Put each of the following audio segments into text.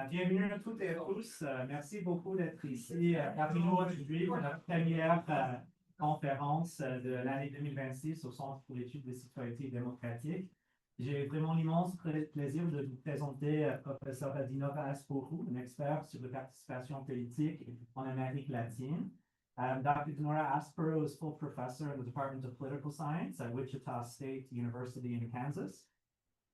Bienvenue à toutes et à tous. Merci beaucoup d'être ici parmi nous aujourd'hui pour notre première conférence de l'année 2026 au Centre pour l'étude des citoyennetés démocratiques. J'ai vraiment l'immense plaisir de vous présenter professeur Dinorah Azpuru, une experte sur la participation politique en Amérique latine. Dr. Dinorah Azpuru is full professor in the Department of Political Science at Wichita State University in Kansas.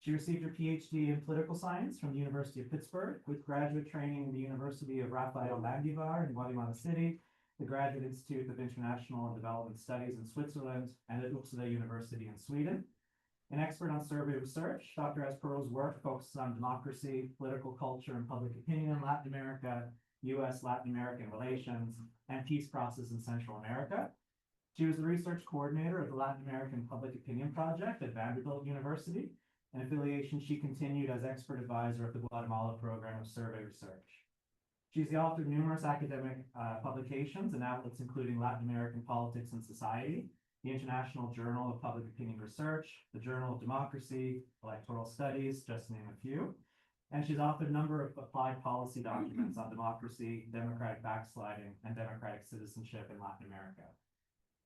She received her PhD in political science from the University of Pittsburgh, with graduate training in the University of Rafael Landívar in Guatemala City, the Graduate Institute of International and Development Studies in Switzerland, and at Uppsala University in Sweden. An expert on survey research, Dr. Azpuru's work focuses on democracy, political culture, and public opinion in Latin America, U.S.-Latin American relations, and peace process in Central America. She was the research coordinator of the Latin American Public Opinion Project at Vanderbilt University, an affiliation she continued as expert advisor of the Guatemala Program of Survey Research. She's the author of numerous academic publications and outlets including Latin American Politics and Society, the International Journal of Public Opinion Research, the Journal of Democracy, Electoral Studies, just to name a few. And she's authored a number of applied policy documents on democracy, democratic backsliding, and democratic citizenship in Latin America.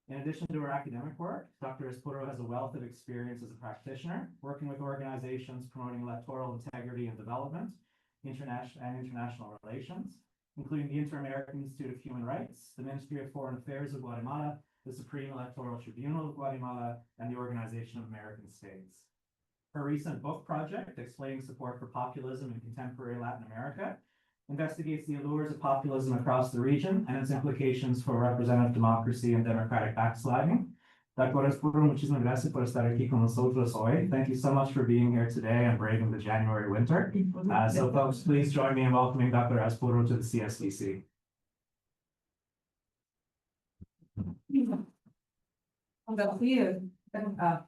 In addition to her academic work, Dr. Azpuru has a wealth of experience as a practitioner, working with organizations promoting electoral integrity and development, international relations, including the Inter-American Institute of Human Rights, the Ministry of Foreign Affairs of Guatemala, the Supreme Electoral Tribunal of Guatemala, and the Organization of American States. Her recent book project, Explaining Support for Populism in Contemporary Latin America, investigates the allures of populism across the region and its implications for representative democracy and democratic backsliding. Dr. Azpuru, muchísimas gracias por estar aquí con nosotros hoy. Thank you so much for being here today and braving the January winter. So folks, please join me in welcoming Dr. Azpuru to the CSDC.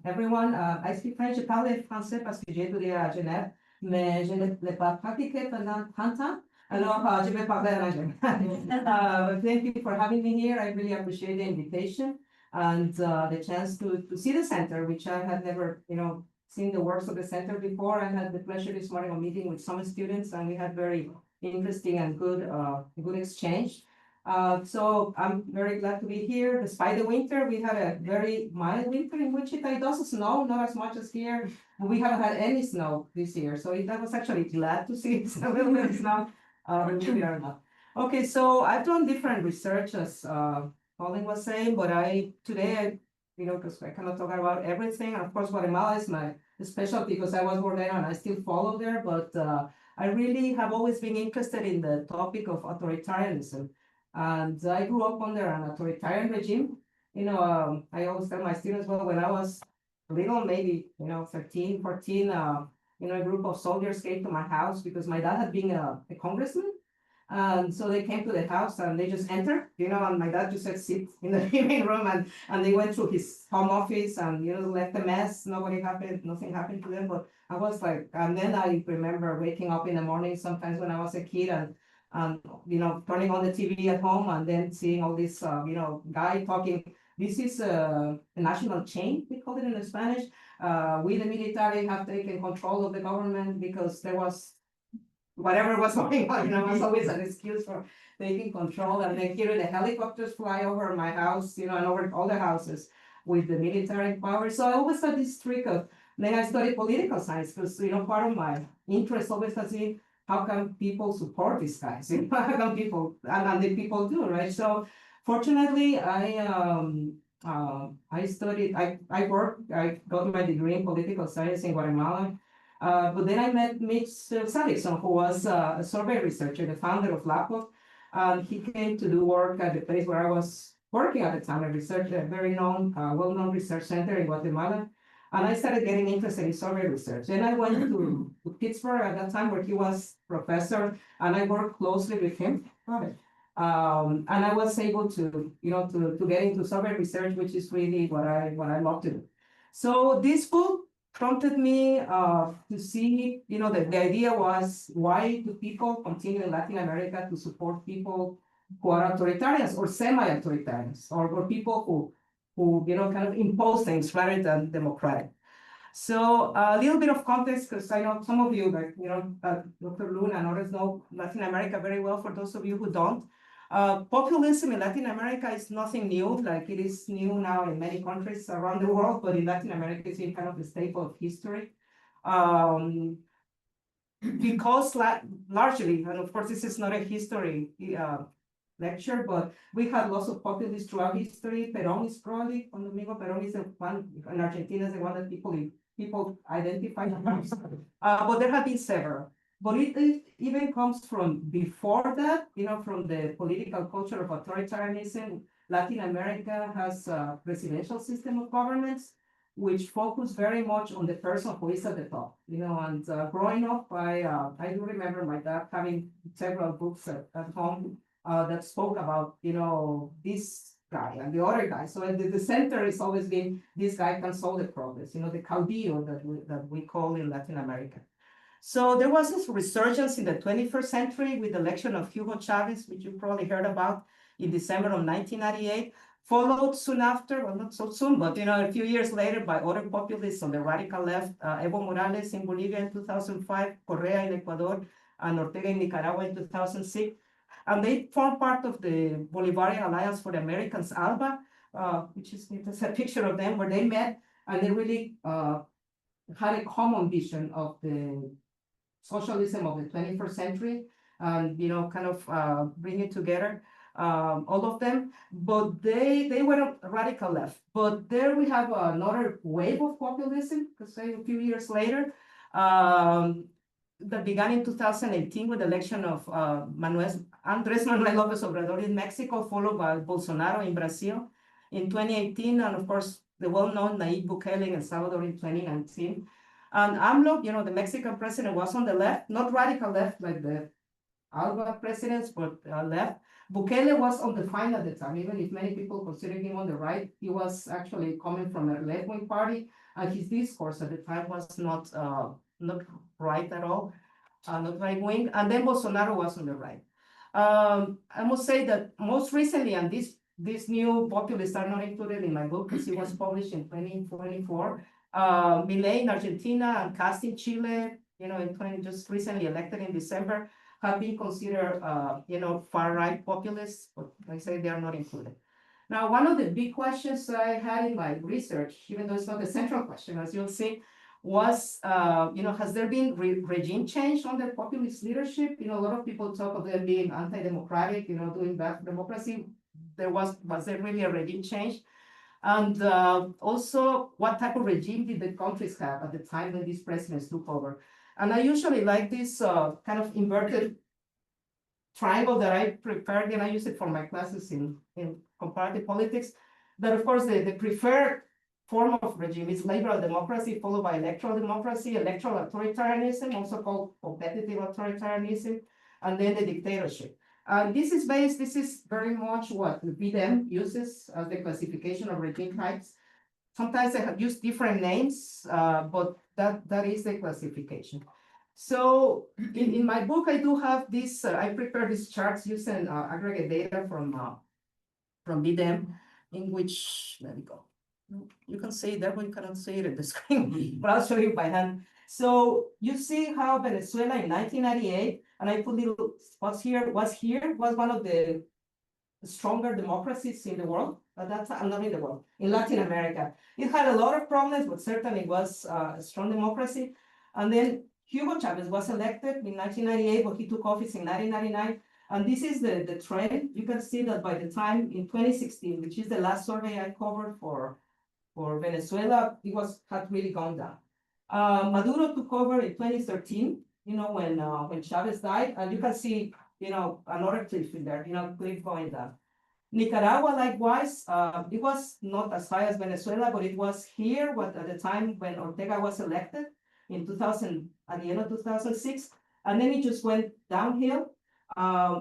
Everyone, I speak French. Je parle français parce que j'ai étudié à Genève, mais je ne l'ai pas pratiqué pendant 30 ans. Alors, je vais parler en anglais. Thank you for having me here. I really appreciate the invitation and the chance to see the center, which I had never, seen the works of the center before. I had the pleasure this morning of meeting with some students, and we had very interesting and good exchange. So I'm very glad to be here. Despite the winter, we had a very mild winter in Wichita. It doesn't snow, not as much as here. We haven't had any snow this year, so I was actually glad to see a little bit of snow. Okay, so I've done different research, as Colin was saying, but today, because I cannot talk about everything. And of course, Guatemala is my specialty because I was born there and I still follow there. But I really have always been interested in the topic of authoritarianism. And I grew up under an authoritarian regime. I always tell my students, well, when I was little, maybe, 13, 14, a group of soldiers came to my house because my dad had been a congressman. And so they came to the house and they just entered, and my dad just said, sit in the living room. And they went through his home office and, left a mess. Nothing happened to them. But I was like, and then I remember waking up in the morning sometimes when I was a kid and turning on the TV at home and then seeing all this, guy talking. This is a national change, we call it in Spanish. We, the military, have taken control of the government because there was whatever was going on, was always an excuse for taking control. And then here the helicopters fly over my house, and over all the houses with the military power. So I always had this trick of, then I studied political science because, part of my interest always has been, how can people support these guys? How can people, and the people do, right? So fortunately, I studied, I worked, I got my degree in political science in Guatemala. But then I met Mitch Savikson, who was a survey researcher, the founder of LAPOC. He came to do work at the place where I was working at the time, a very well-known research center in Guatemala. And I started getting interested in survey research. Then I went to Pittsburgh at that time where he was professor, and I worked closely with him. And I was able to get into survey research, which is really what I love to do. So this book prompted me to see, the idea was, why do people continue in Latin America to support people who are authoritarians or semi-authoritarians, or people who kind of impose things rather than democratic? So a little bit of context, because I know some of you, like, Dr. Luna and others know Latin America very well, for those of you who don't. Populism in Latin America is nothing new, like it is new now in many countries around the world, but in Latin America it's kind of a staple of history. Because largely, and of course this is not a history lecture, but we had lots of populists throughout history. Perón is probably, Juan Domingo Perón is the one, in Argentina is the one that people identify. But there have been several. But it even comes from before that, from the political culture of authoritarianism. Latin America has a presidential system of governments, which focus very much on the person who is at the top, and growing up, I do remember my dad having several books at home that spoke about, this guy and the other guy. So the center has always been, this guy can solve the problems, the caudillo that we call in Latin America. So there was this resurgence in the 21st century with the election of Hugo Chavez, which you probably heard about in December of 1998. Followed soon after, well, not so soon, but a few years later by other populists on the radical left, Evo Morales in Bolivia in 2005, Correa in Ecuador, and Ortega in Nicaragua in 2006. And they formed part of the Bolivarian Alliance for the Americans, ALBA, which is a picture of them where they met, and they really had a common vision of the socialism of the 21st century, and kind of bring it together. All of them, but they were radical left. But there we have another wave of populism, say a few years later, that began in 2018 with the election of Andrés Manuel López Obrador in Mexico, followed by Bolsonaro in Brazil in 2018, and of course the well-known Nayib Bukele in El Salvador in 2019. And AMLO, the Mexican president, was on the left, not radical left like the ALBA presidents, but left. Bukele was on the fine at the time, even if many people consider him on the right. He was actually coming from a left-wing party, and his discourse at the time was not right at all, not right-wing. And then Bolsonaro was on the right. I must say that most recently, and these new populists are not included in my book because it was published in 2024. Milei in Argentina and Kast in Chile, just recently elected in December, have been considered, far-right populists, but like I say, they are not included. Now, one of the big questions I had in my research, even though it's not the central question, as you'll see, was, has there been regime change on the populist leadership? A lot of people talk of them being anti-democratic, doing bad for democracy. Was there really a regime change? And also, what type of regime did the countries have at the time when these presidents took over? And I usually like this kind of inverted triangle that I prepared, and I use it for my classes in comparative politics. That, of course, the preferred form of regime is liberal democracy, followed by electoral democracy, electoral authoritarianism, also called competitive authoritarianism, and then the dictatorship. This is very much what the BDEM uses as the classification of regime types. Sometimes they have used different names, but that is the classification. So in my book, I do have this, I prepared these charts using aggregate data from BDEM, in which, let me go. You can see it there, but you cannot see it at the screen, but I'll show you by hand. So you see how Venezuela in 1998, and I put little spots here, was one of the stronger democracies in the world. That's not in the world, in Latin America. It had a lot of problems, but certainly was a strong democracy. And then Hugo Chavez was elected in 1998, but he took office in 1999. And this is the trend. You can see that by the time in 2016, which is the last survey I covered for Venezuela, it had really gone down. Maduro took over in 2013, when Chavez died, and you can see, another cliff in there, cliff going down. Nicaragua, likewise, it was not as high as Venezuela, but it was here at the time when Ortega was elected in 2000, at the end of 2006, and then it just went downhill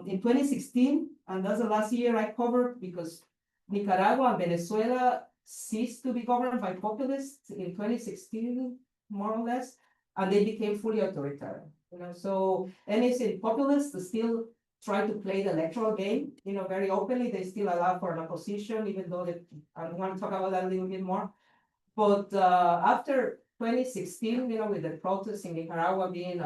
in 2016, and that's the last year I covered because Nicaragua and Venezuela ceased to be governed by populists in 2016, more or less, and they became fully authoritarian. So NAC populists still try to play the electoral game, very openly. They still allow for an opposition, even though I want to talk about that a little bit more. But after 2016, with the protests in Nicaragua being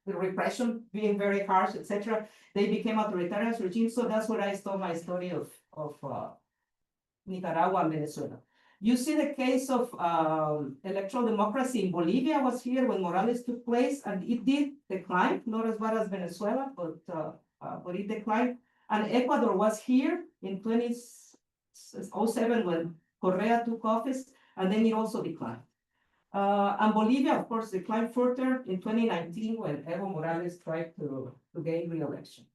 the repression being very harsh, etc., they became authoritarian regimes. So that's where I start my story of Nicaragua and Venezuela. You see the case of electoral democracy in Bolivia was here when Morales took place, and it did decline, not as bad as Venezuela, but it declined. And Ecuador was here in 2007 when Correa took office, and then it also declined. And Bolivia, of course, declined further in 2019 when Evo Morales tried to gain re-election.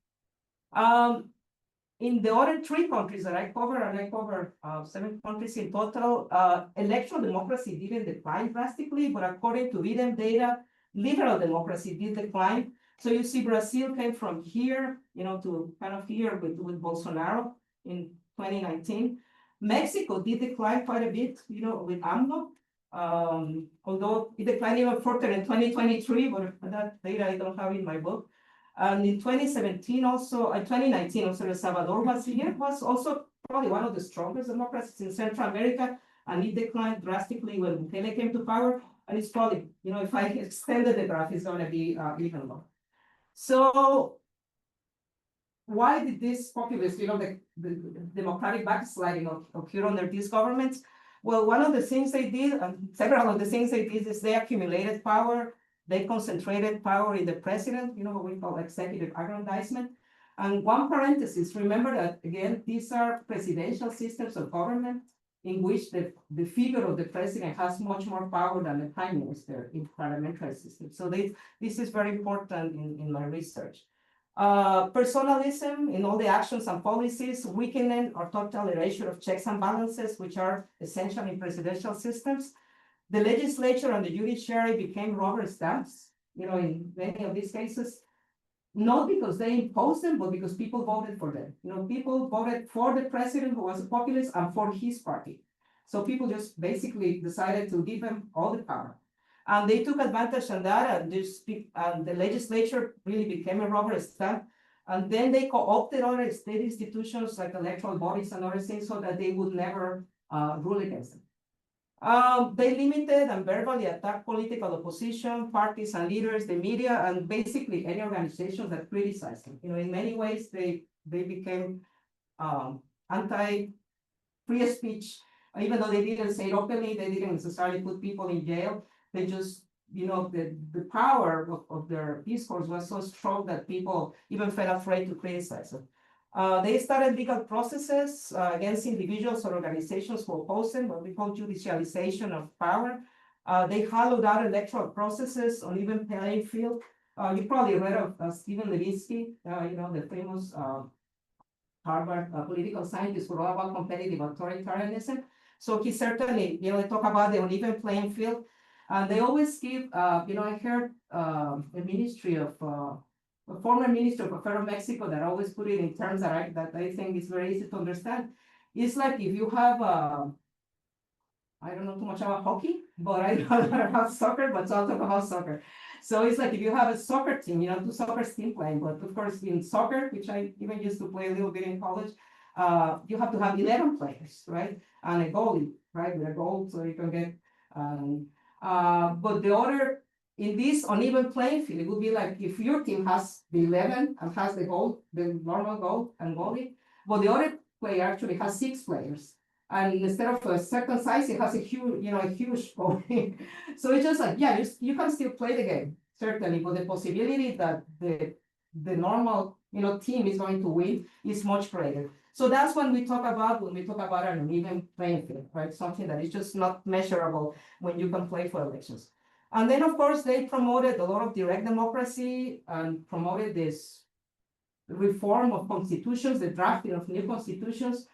In the other 3 countries that I cover, and I cover 7 countries in total, electoral democracy didn't decline drastically, but according to VDEM data, liberal democracy did decline. So you see Brazil came from here, to kind of here with Bolsonaro in 2019. Mexico did decline quite a bit, with AMLO, although it declined even further in 2023, but that data I don't have in my book. And in 2019 also, El Salvador was also probably one of the strongest democracies in Central America, and it declined drastically when Bukele came to power. And it's probably, if I extended the graph, it's going to be even lower. So why did this populist, the democratic backsliding occur under these governments? Well, one of the things they did, and several of the things they did, is they accumulated power. They concentrated power in the president, what we call executive aggrandizement. And one parenthesis, remember that, again, these are presidential systems of government in which the figure of the president has much more power than the prime minister in parliamentary systems. So this is very important in my research. Personalism in all the actions and policies, weakening or total erasure of checks and balances, which are essential in presidential systems. The legislature and the judiciary became rubber stamps, in many of these cases, not because they imposed them, but because people voted for them. People voted for the president who was a populist and for his party. So people just basically decided to give him all the power. And they took advantage of that, and the legislature really became a rubber stamp. And then they co-opted other state institutions like electoral bodies and other things so that they would never rule against them. They limited and verbally attacked political opposition, parties and leaders, the media, and basically any organizations that criticized them. In many ways, they became anti-free speech, even though they didn't say it openly, they didn't necessarily put people in jail. They just, the power of their discourse was so strong that people even felt afraid to criticize them. They started legal processes against individuals or organizations who opposed them, what we call judicialization of power. They hollowed out electoral processes on even playing field. You probably read of Stephen Levinsky, the famous Harvard political scientist who wrote about competitive authoritarianism. So he certainly, they talk about the uneven playing field. They always give, I heard the Ministry of a former minister of Affairs of Mexico that always put it in terms that I think is very easy to understand. It's like if you have, I don't know too much about hockey, but I know about soccer, but I'll talk about soccer. So it's like if you have a soccer team, 2 soccer teams playing, but of course in soccer, which I even used to play a little bit in college, you have to have 11 players, right? And a goalie, right? With a goal, so you can get, but the other, in this uneven playing field, it would be like if your team has the 11 and has the goal, the normal goal and goalie, but the other player actually has 6 players. And instead of a certain size, it has a huge, a huge goalie. So it's just like, yeah, you can still play the game, certainly, but the possibility that the normal, team is going to win is much greater. So that's when we talk about an uneven playing field, right? Something that is just not measurable when you can play for elections. And then, of course, they promoted a lot of direct democracy and promoted this reform of constitutions, the drafting of new constitutions,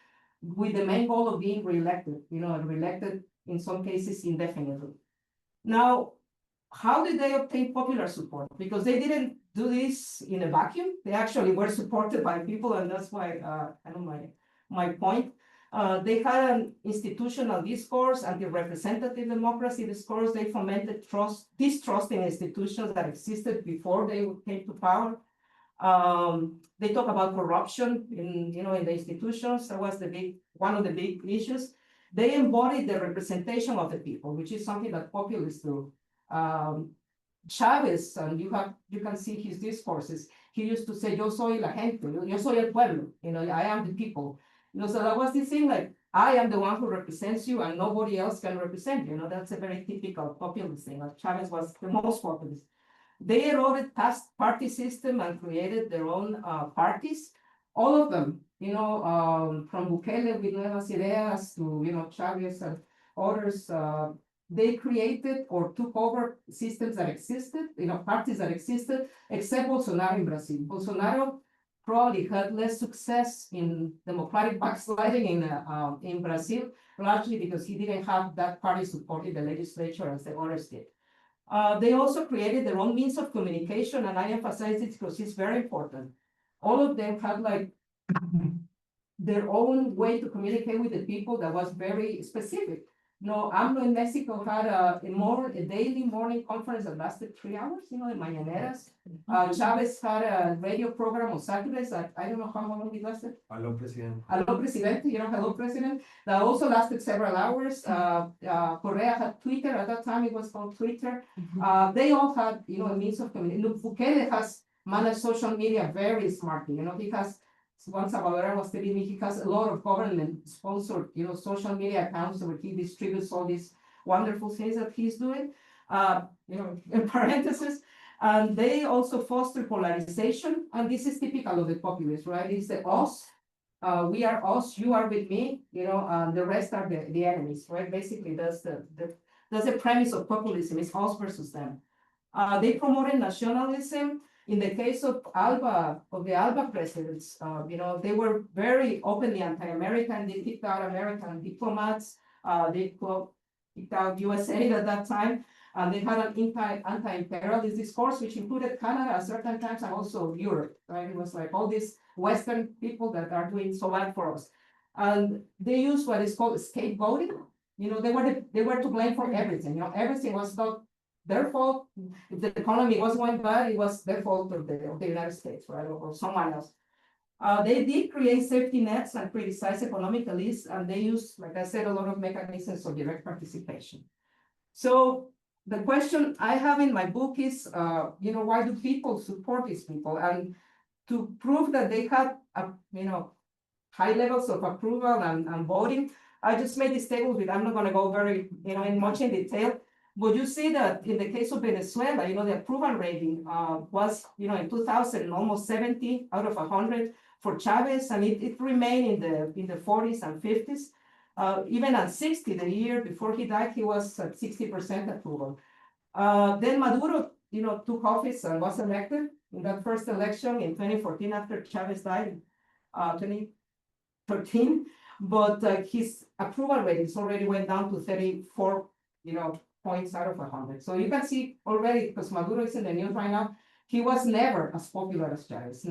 with the main goal of being reelected, reelected in some cases indefinitely. Now, how did they obtain popular support? Because they didn't do this in a vacuum. They actually were supported by people, and that's why, my point. They had an institutional discourse, anti-representative democracy discourse. They fomented distrust in institutions that existed before they came to power. They talk about corruption in the institutions. That was one of the big issues. they embodied the representation of the people, which is something that populists do. Chavez, and you can see his discourses. He used to say, "Yo soy la gente, yo soy el pueblo." I am the people. So that was the thing, like, I am the one who represents you, and nobody else can represent you. That's a very typical populist thing. Like Chavez was the most populist. They eroded past party system and created their own parties. All of them, from Bukele with Nuevas Ideas to Chavez and others. They created or took over systems that existed, parties that existed, except Bolsonaro in Brazil. Bolsonaro probably had less success in democratic backsliding in Brazil, largely because he didn't have that party support in the legislature as the others did. They also created their own means of communication, and I emphasize it because it's very important. All of them had like their own way to communicate with the people that was very specific. AMLO in Mexico had a daily morning conference that lasted 3 hours, the Mañaneras. Chavez had a radio program on Saturdays that I don't know how long it lasted. Aló, presidente. Aló, presidente, hello, president. That also lasted several hours. Correa had Twitter, at that time it was called Twitter. They all had, a means of communication. Bukele has managed social media very smartly. He has, once Salvador was telling me, he has a lot of government-sponsored, social media accounts where he distributes all these wonderful things that he's doing, in parentheses. And they also foster polarization, and this is typical of the populists, right? It's the us, we are us, you are with me, and the rest are the enemies, right? Basically, that's the premise of populism, it's us versus them. They promoted nationalism. In the case of the ALBA presidents, they were very openly anti-American. They kicked out American diplomats. They kicked out USA at that time. And they had an anti-imperialist discourse, which included Canada at certain times and also Europe, right? It was like all these Western people that are doing so bad for us. And they used what is called scapegoating. They were to blame for everything. Everything was not their fault. If the economy was going bad, it was their fault of the United States, right, or someone else. They did create safety nets and criticize economic elites, and they used, like I said, a lot of mechanisms of direct participation. So the question I have in my book is, why do people support these people? And to prove that they have, high levels of approval and voting, I just made this table with, I'm not going to go very, in much in detail. But you see that in the case of Venezuela, the approval rating was, in 2000, almost 70 out of 100 for Chavez, and it remained in the 40s and 50s. Even at 60, the year before he died, he was at 60% approval. Then Maduro, took office and was elected in that first election in 2014 after Chavez died, 2013. But his approval ratings already went down to 34, points out of 100. So you can see already, because Maduro is in the news right now, he was never as popular as Chavez,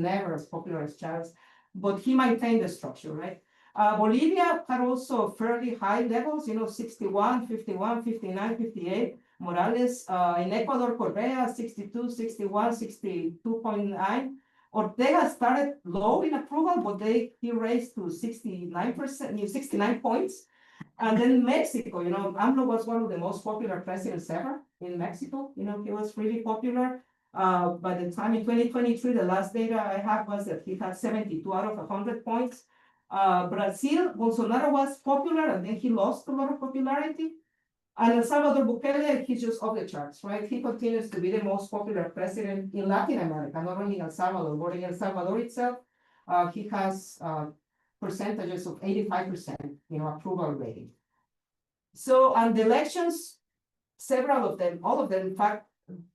but he maintained the structure, right? Bolivia had also fairly high levels, 61, 51, 59, 58. Morales, in Ecuador, Correa, 62, 61, 62.9. Ortega started low in approval, but he raised to 69%, 69 points. And then Mexico, AMLO was one of the most popular presidents ever in Mexico. He was really popular. By the time in 2023, the last data I have was that he had 72 out of 100 points. Brazil, Bolsonaro was popular, and then he lost a lot of popularity. And El Salvador, Bukele, he's just off the charts, right? He continues to be the most popular president in Latin America, not only El Salvador, but in El Salvador itself, he has percentages of 85%, approval rating. So, and the elections, several of them, all of them, in fact,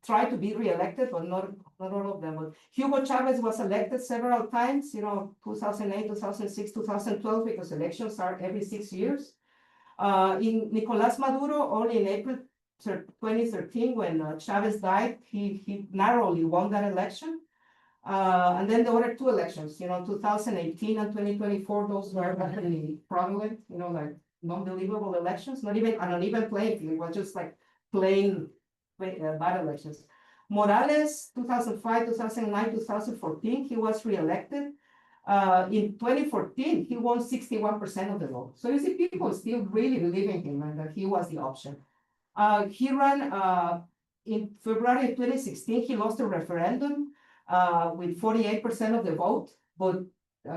tried to be re-elected, but not all of them. But Hugo Chavez was elected several times, 2008, 2006, 2012, because elections are every 6 years. In Nicolás Maduro, only in April 2013, when Chavez died, he narrowly won that election. And then there were 2 elections, 2018 and 2024, those were really fraudulent, like non-believable elections, not even an uneven playing field, it was just like plain bad elections. Morales, 2005, 2009, 2014, he was re-elected. In 2014, he won 61% of the vote. So you see, people still really believe in him and that he was the option. He ran in February of 2016, he lost a referendum with 48% of the vote, but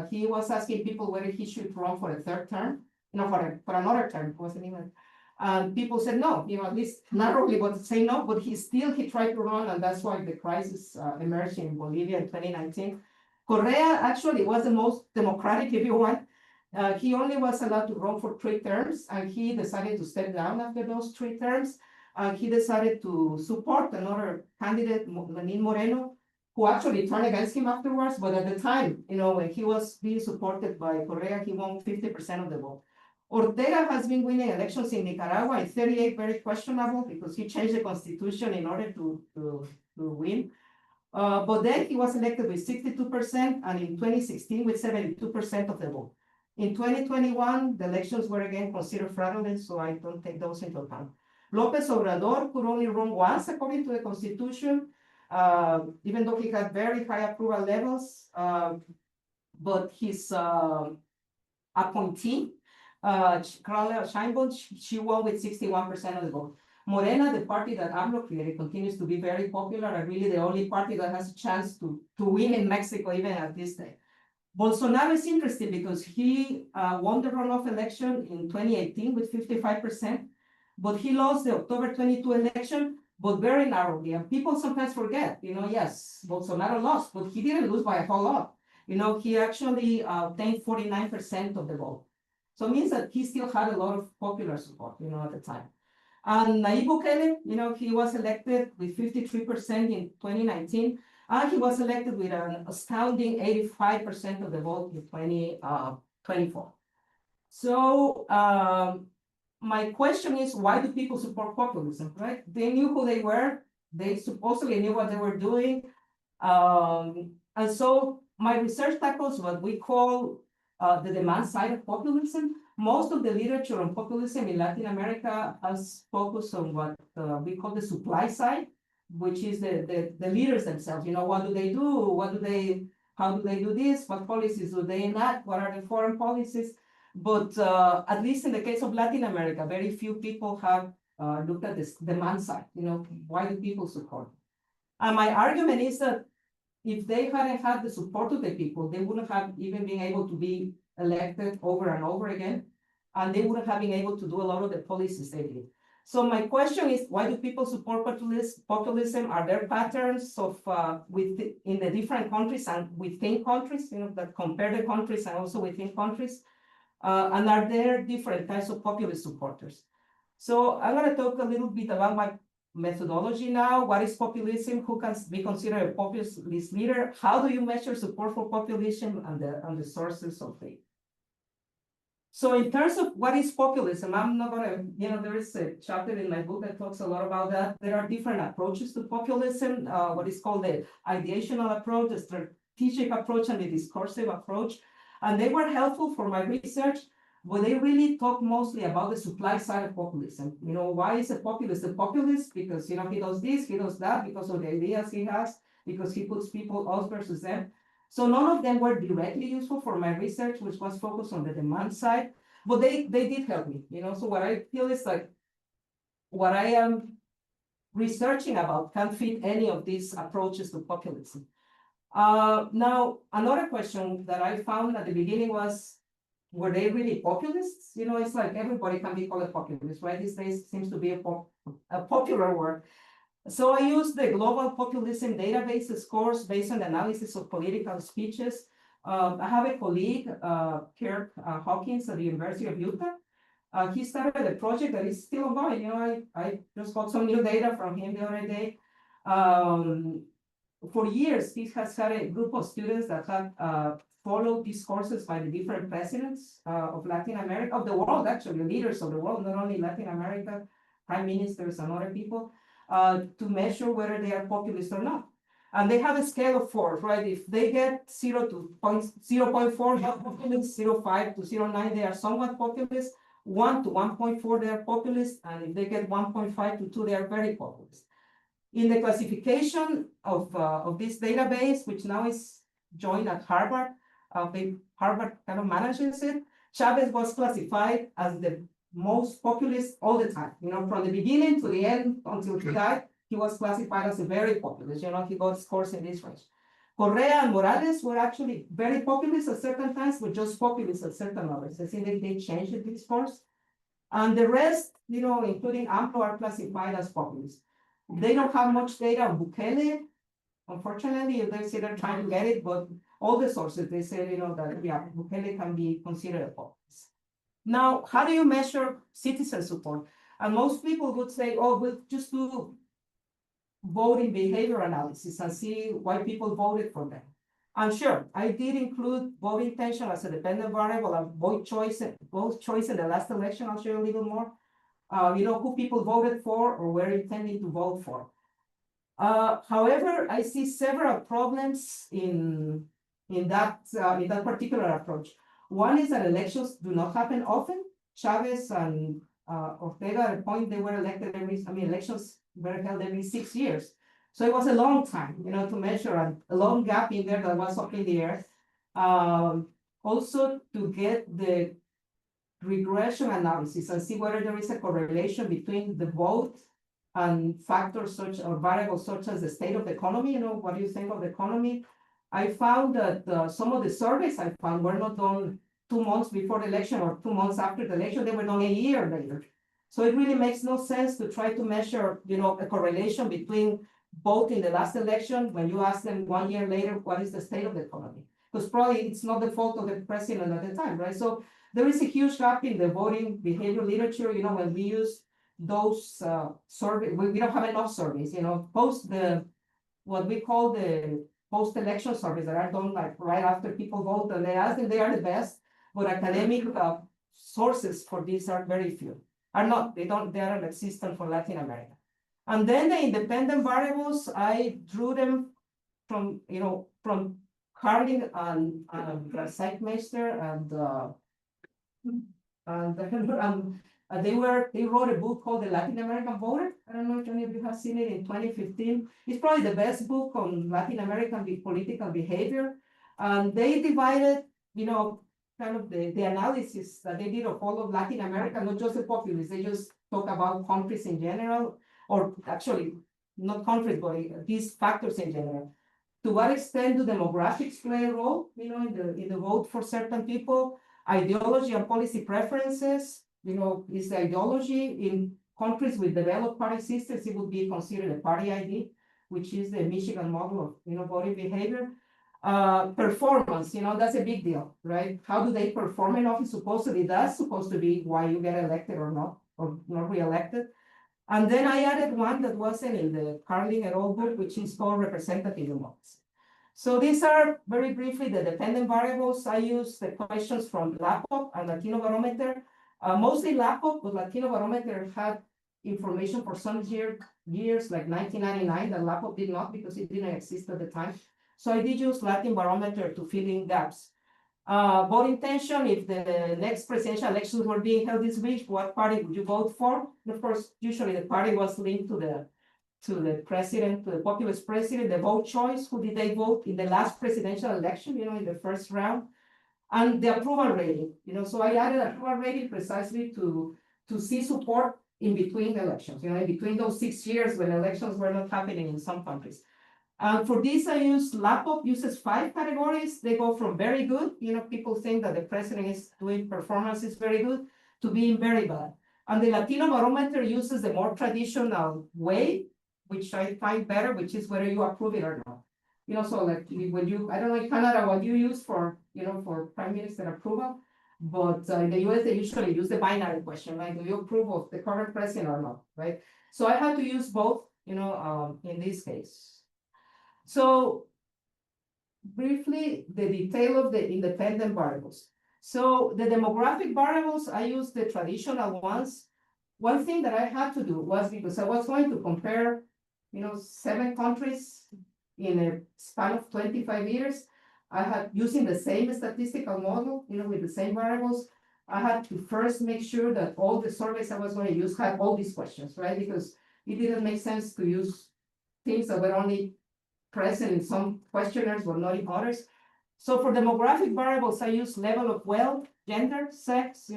he was asking people whether he should run for a third term, for another term, it wasn't even. People said no, at least not only but say no, but he tried to run, and that's why the crisis emerged in Bolivia in 2019. Correa actually was the most democratic, if you want. He only was allowed to run for 3 terms, and he decided to step down after those 3 terms. He decided to support another candidate, Lenin Moreno, who actually turned against him afterwards. But at the time, when he was being supported by Correa, he won 50% of the vote. Ortega has been winning elections in Nicaragua in 38, very questionable, because he changed the constitution in order to win. But then he was elected with 62%, and in 2016 with 72% of the vote. In 2021, the elections were again considered fraudulent, so I don't take those into account. López Obrador could only run once according to the constitution, even though he had very high approval levels, but his appointee, Carla Sheinbaum, she won with 61% of the vote. Morena, the party that AMLO created, continues to be very popular and really the only party that has a chance to win in Mexico, even at this day. Bolsonaro is interesting because he won the runoff election in 2018 with 55%, but he lost the October 22 election, but very narrowly. And people sometimes forget, yes, Bolsonaro lost, but he didn't lose by a whole lot. He actually obtained 49% of the vote. So it means that he still had a lot of popular support, at the time. And Nayib Bukele, he was elected with 53% in 2019, and he was elected with an astounding 85% of the vote in 2024. So my question is, why do people support populism, right? They knew who they were. They supposedly knew what they were doing. And so my research tackles what we call the demand side of populism. Most of the literature on populism in Latin America has focused on what we call the supply side, which is the leaders themselves. What do they do? How do they do this? What policies do they enact? What are the foreign policies? But at least in the case of Latin America, very few people have looked at this demand side. Why do people support? And my argument is that if they hadn't had the support of the people, they wouldn't have even been able to be elected over and over again, and they wouldn't have been able to do a lot of the policies they did. So my question is, why do people support populism? Are there patterns of in the different countries and within countries, that compare the countries and also within countries? And are there different types of populist supporters? So I'm going to talk a little bit about my methodology now. What is populism? Who can be considered a populist leader? How do you measure support for populism and the sources of it? So in terms of what is populism, I'm not going to, there is a chapter in my book that talks a lot about that. There are different approaches to populism, what is called the ideational approach, the strategic approach, and the discursive approach. And they were helpful for my research, but they really talk mostly about the supply side of populism. Why is a populist a populist? Because, he does this, he does that, because of the ideas he has, because he puts people us versus them. So none of them were directly useful for my research, which was focused on the demand side, but they did help me, So what I feel is like what I am researching about can fit any of these approaches to populism. Now, another question that I found at the beginning was, were they really populists? It's like everybody can be called a populist, right? These days seems to be a popular word. So I used the Global Populism Database scores based on the analysis of political speeches. I have a colleague, Kirk Hawkins at the University of Utah. He started a project that is still ongoing. I just got some new data from him the other day. For years, he has had a group of students that have followed these courses by the different presidents of Latin America, of the world, actually, leaders of the world, not only Latin America, prime ministers and other people, to measure whether they are populist or not. And they have a scale of 4, right? If they get 0 to 0.4, they are populist, 0.5 to 0.9, they are somewhat populist, 1 to 1.4, they are populist, and if they get 1.5 to 2, they are very populist. In the classification of this database, which now is joined at Harvard, the Harvard kind of manages it. Chavez was classified as the most populist all the time. From the beginning to the end until he died, he was classified as a very populist. He got scores in this range. Correa and Morales were actually very populist at certain times, but just populist at certain others. I think they changed the discourse. And the rest, including AMLO, are classified as populist. They don't have much data on Bukele. Unfortunately, they say they're trying to get it, but all the sources, they say, that, yeah, Bukele can be considered a populist. Now, how do you measure citizen support? And most people would say, oh, we'll just do voting behavior analysis and see why people voted for them. And sure, I did include vote intention as a dependent variable and vote choice in the last election. I'll show you a little more. Who people voted for or were intending to vote for. However, I see several problems in that particular approach. One is that elections do not happen often. Chavez and Ortega, at a point, they were elected elections were held every 6 years. So it was a long time, to measure, and a long gap in there that was up in the earth. Also, to get the regression analysis and see whether there is a correlation between the vote and factors or variables such as the state of the economy, what do you think of the economy? I found that some of the surveys I found were not done 2 months before the election or 2 months after the election, they were done a year later. So it really makes no sense to try to measure, a correlation between vote in the last election when you ask them 1 year later, what is the state of the economy? Because probably it's not the fault of the president at the time, right? So there is a huge gap in the voting behavior literature, when we use those surveys, we don't have enough surveys, what we call the post-election surveys that are done like right after people vote, and they ask them, they are the best, but academic sources for these are very few. They are existent for Latin America. And then the independent variables, I drew them from Carlin and Zeitmeister and they wrote a book called The Latin American Voter. I don't know if any of you have seen it in 2015. It's probably the best book on Latin American political behavior. And they divided, kind of the analysis that they did of all of Latin America, not just the populists. They just talk about countries in general, or actually not countries, but these factors in general. To what extent do demographics play a role, in the vote for certain people? Ideology and policy preferences, is the ideology in countries with developed party systems, it would be considered a party ID, which is the Michigan model of, voting behavior. Performance, that's a big deal, right? How do they perform in office? Supposedly that's supposed to be why you get elected or not re-elected. And then I added one that wasn't in the Carlin et al. Book, which is called representative democracy. So these are very briefly the dependent variables. I use the questions from LAPOP and Latino Barometer, mostly LAPOP, but Latino Barometer had information for some years like 1999 that LAPOP did not because it didn't exist at the time. So I did use Latin Barometer to fill in gaps. Vote intention, if the next presidential elections were being held this week, what party would you vote for? And of course, usually the party was linked to the president, to the populist president. The vote choice, who did they vote in the last presidential election, in the first round? And the approval rating, so I added approval rating precisely to see support in between elections, in between those 6 years when elections were not happening in some countries. For this, I use LAPOP, uses 5 categories. They go from very good, people think that the president is doing performances very good, to being very bad. And the Latino Barometer uses the more traditional way, which I find better, which is whether you approve it or not. So like when I don't know in Canada what you use for, for prime minister approval, but in the US, they usually use the binary question, right? Do you approve of the current president or not, right? So I had to use both, in this case. So briefly, the detail of the independent variables. So the demographic variables, I use the traditional ones. One thing that I had to do was, because I was going to compare, 7 countries in a span of 25 years, I had, using the same statistical model, with the same variables, I had to first make sure that all the surveys I was going to use had all these questions, right? Because it didn't make sense to use things that were only present in some questionnaires but not in others. So for demographic variables, I use level of wealth, gender, sex,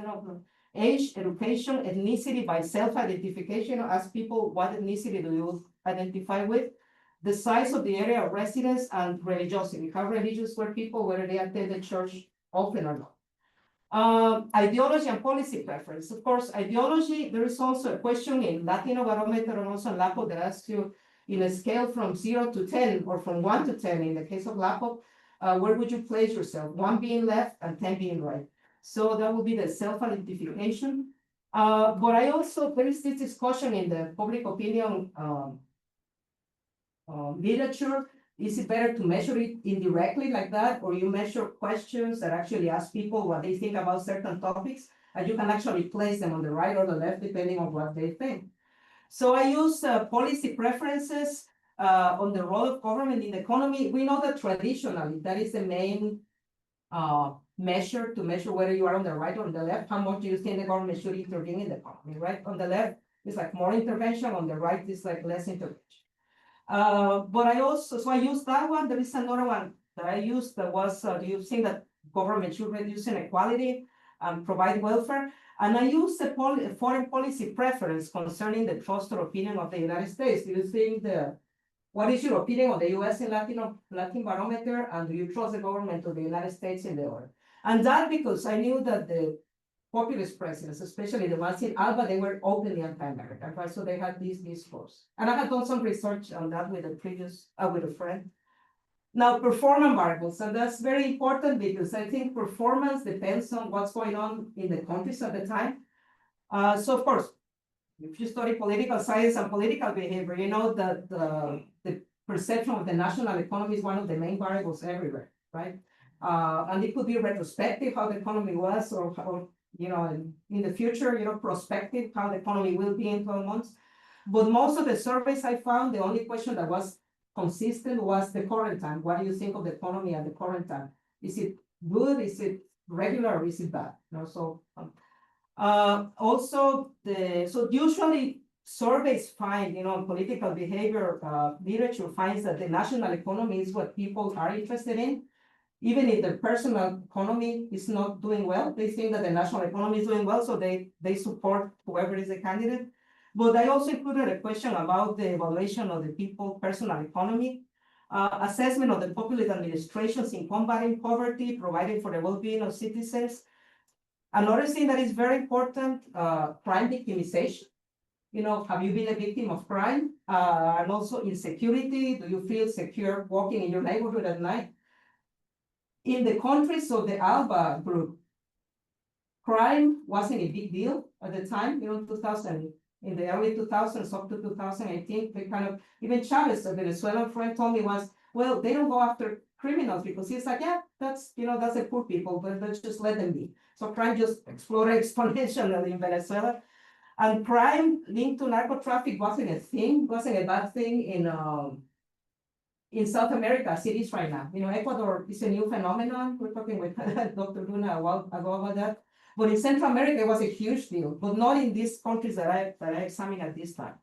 age, education, ethnicity by self-identification. Ask people what ethnicity do you identify with, the size of the area of residence, and religiosity. How religious were people, whether they attended church often or not. Ideology and policy preference. Of course, ideology, there is also a question in Latino barometer and also in LAPO that asks you in a scale from 0 to 10 or from 1 to 10 in the case of LAPO, where would you place yourself? 1 being left and 10 being right. So that would be the self-identification. But I also, there is this discussion in the public opinion literature. Is it better to measure it indirectly like that, or you measure questions that actually ask people what they think about certain topics, and you can actually place them on the right or the left depending on what they think? So I use policy preferences on the role of government in the economy. We know that traditionally that is the main measure to measure whether you are on the right or on the left. How much do you think the government should intervene in the economy, right? On the left, it's like more intervention. On the right, it's like less intervention. But I also, so I used that one. There is another one that I used that was, do you think that government should reduce inequality and provide welfare? And I used a foreign policy preference concerning the trust or opinion of the United States. Do you think what is your opinion on the US in Latin barometer, and do you trust the government of the United States in the order? And that because I knew that the populist presidents, especially the ones in Alba, they were openly anti-American, right? So they had these scores. And I had done some research on that with a friend. Now, performance variables, and that's very important because I think performance depends on what's going on in the countries at the time. So of course, if you study political science and political behavior, you know that the perception of the national economy is one of the main variables everywhere, right? And it could be retrospective, how the economy was, or in the future, prospective, how the economy will be in 12 months. But most of the surveys I found, the only question that was consistent was the current time. What do you think of the economy at the current time? Is it good? Is it regular? Or is it bad? So usually surveys find, political behavior literature finds that the national economy is what people are interested in. Even if the personal economy is not doing well, they think that the national economy is doing well, so they support whoever is the candidate. But I also included a question about the evaluation of the people's personal economy, assessment of the populist administrations in combating poverty, providing for the well-being of citizens. Another thing that is very important, crime victimization. Have you been a victim of crime? And also insecurity. Do you feel secure walking in your neighborhood at night? In the countries of the ALBA group, crime wasn't a big deal at the time, 2000, in the early 2000s up to 2018, they even Chavez, a Venezuelan friend, told me once, well, they don't go after criminals because he's like, yeah, that's the poor people, but let's just let them be. So crime just exploded exponentially in Venezuela. And crime linked to narco traffic wasn't a thing, wasn't a bad thing in South America, as it is right now. Ecuador is a new phenomenon. We're talking with Dr. Luna a while ago about that. But in Central America, it was a huge deal, but not in these countries that I examined at this time.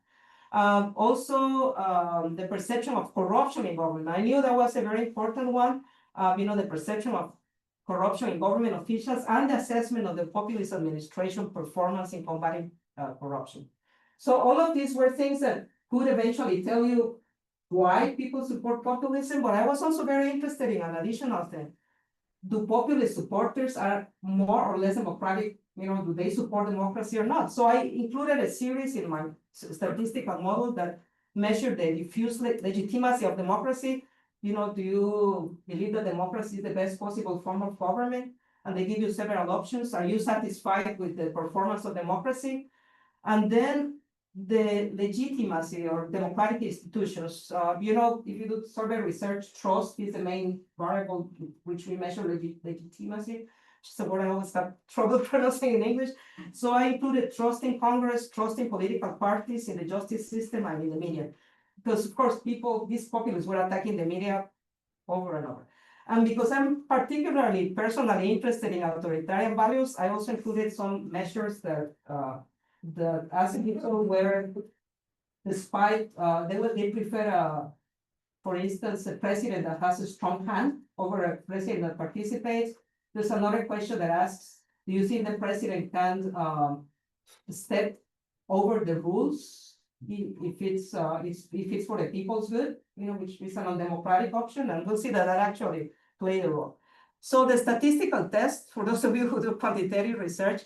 The perception of corruption in government. I knew that was a very important one. The perception of corruption in government officials and the assessment of the populist administration performance in combating corruption. So all of these were things that could eventually tell you why people support populism, but I was also very interested in an additional thing. Do populist supporters are more or less democratic? Do they support democracy or not? So I included a series in my statistical model that measured the diffuse legitimacy of democracy. Do you believe that democracy is the best possible form of government? And they give you several options. Are you satisfied with the performance of democracy? And then the legitimacy or democratic institutions. If you do survey research, trust is the main variable which we measure legitimacy, which is a word I always have trouble pronouncing in English. So I included trust in Congress, trust in political parties, in the justice system, and in the media. Because, of course, these populists were attacking the media over and over. And because I'm particularly personally interested in authoritarian values, I also included some measures that as people were, despite they prefer for instance, a president that has a strong hand over a president that participates. There's another question that asks, do you think the president can step over the rules if it's for the people's good, which is an undemocratic option, and we'll see that actually played a role. So the statistical test, for those of you who do quantitative research,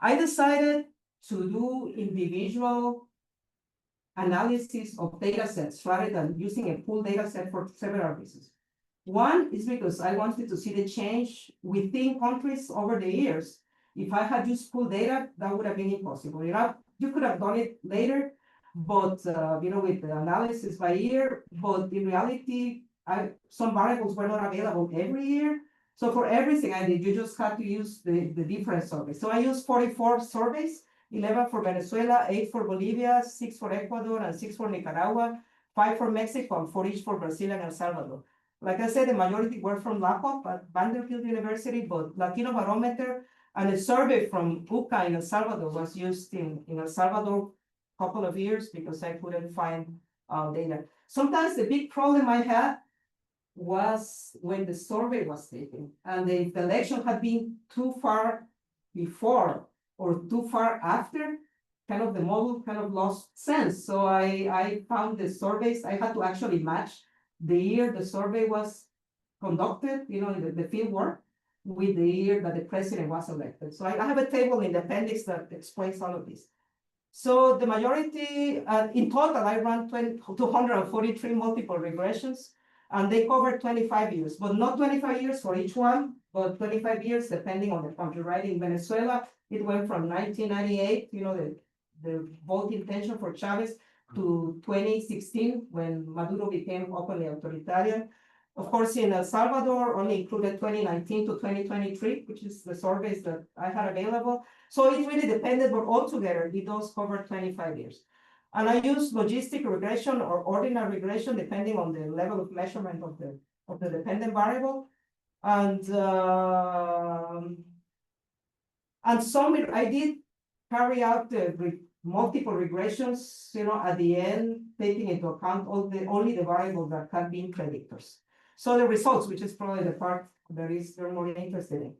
I decided to do individual analysis of data sets rather than using a pool data set for several reasons. One is because I wanted to see the change within countries over the years. If I had used pool data, that would have been impossible. You could have done it later, but with the analysis by year. But in reality, some variables were not available every year. So for everything I did, you just had to use the different surveys. So I used 44 surveys, 11 for Venezuela, 8 for Bolivia, 6 for Ecuador, and 6 for Nicaragua, 5 for Mexico, and 4 each for Brazil and El Salvador. Like I said, the majority were from LACOP at Vanderbilt University, but Latino Barometer and a survey from UCA in El Salvador was used in El Salvador a couple of years because I couldn't find data. Sometimes the big problem I had was when the survey was taken and the election had been too far before or too far after, kind of the model kind of lost sense. So I found the surveys, I had to actually match the year the survey was conducted, in the field work, with the year that the president was elected. So I have a table in the appendix that explains all of this. So the majority, in total, I ran 243 multiple regressions, and they covered 25 years, but not 25 years for each one, but 25 years depending on the country, right? In Venezuela, it went from 1998, the vote intention for Chavez, to 2016, when Maduro became openly authoritarian. Of course, in El Salvador, only included 2019 to 2023, which is the surveys that I had available. So it really depended, but altogether, it does cover 25 years. And I used logistic regression or ordinal regression, depending on the level of measurement of the dependent variable. And I did carry out the multiple regressions, at the end, taking into account only the variables that have been predictors. So the results, which is probably the part that you're more interested in.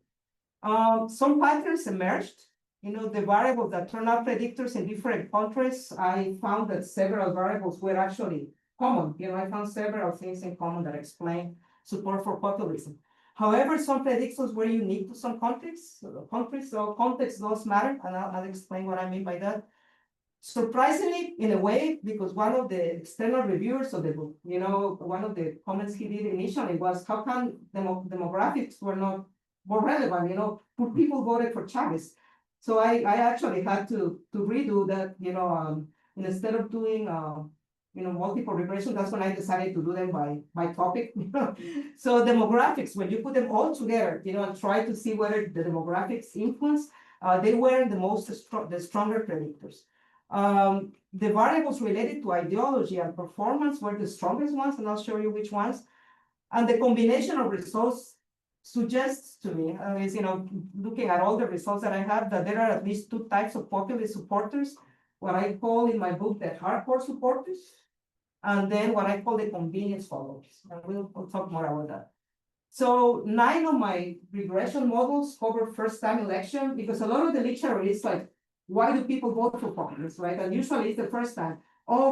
Some patterns emerged. The variables that turn out predictors in different countries, I found that several variables were actually common. I found several things in common that explain support for populism. However, some predictors were unique to some countries. So context does matter, and I'll explain what I mean by that. Surprisingly, in a way, because one of the external reviewers of the book, one of the comments he did initially was, how come demographics were not more relevant? Poor people voted for Chavez. So I actually had to redo that, instead of doing, multiple regression, that's when I decided to do them by topic. So demographics, when you put them all together, and try to see whether the demographics influence, they were the stronger predictors. The variables related to ideology and performance were the strongest ones, and I'll show you which ones. And the combination of results suggests to me, looking at all the results that I have, that there are at least two types of populist supporters, what I call in my book the hardcore supporters, and then what I call the convenience followers. And we'll talk more about that. So 9 of my regression models cover first-time election, because a lot of the literature is like, why do people vote for populists, right? And usually it's the first time.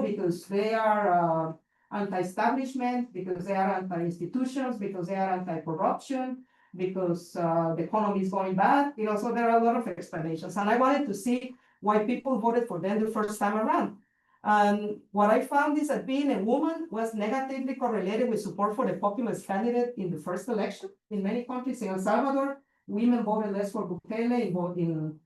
Because they are anti-establishment, because they are anti-institutions, because they are anti-corruption, because the economy is going bad. So there are a lot of explanations. And I wanted to see why people voted for them the first time around. And what I found is that being a woman was negatively correlated with support for the populist candidate in the first election. In many countries, in El Salvador, women voted less for Bukele. In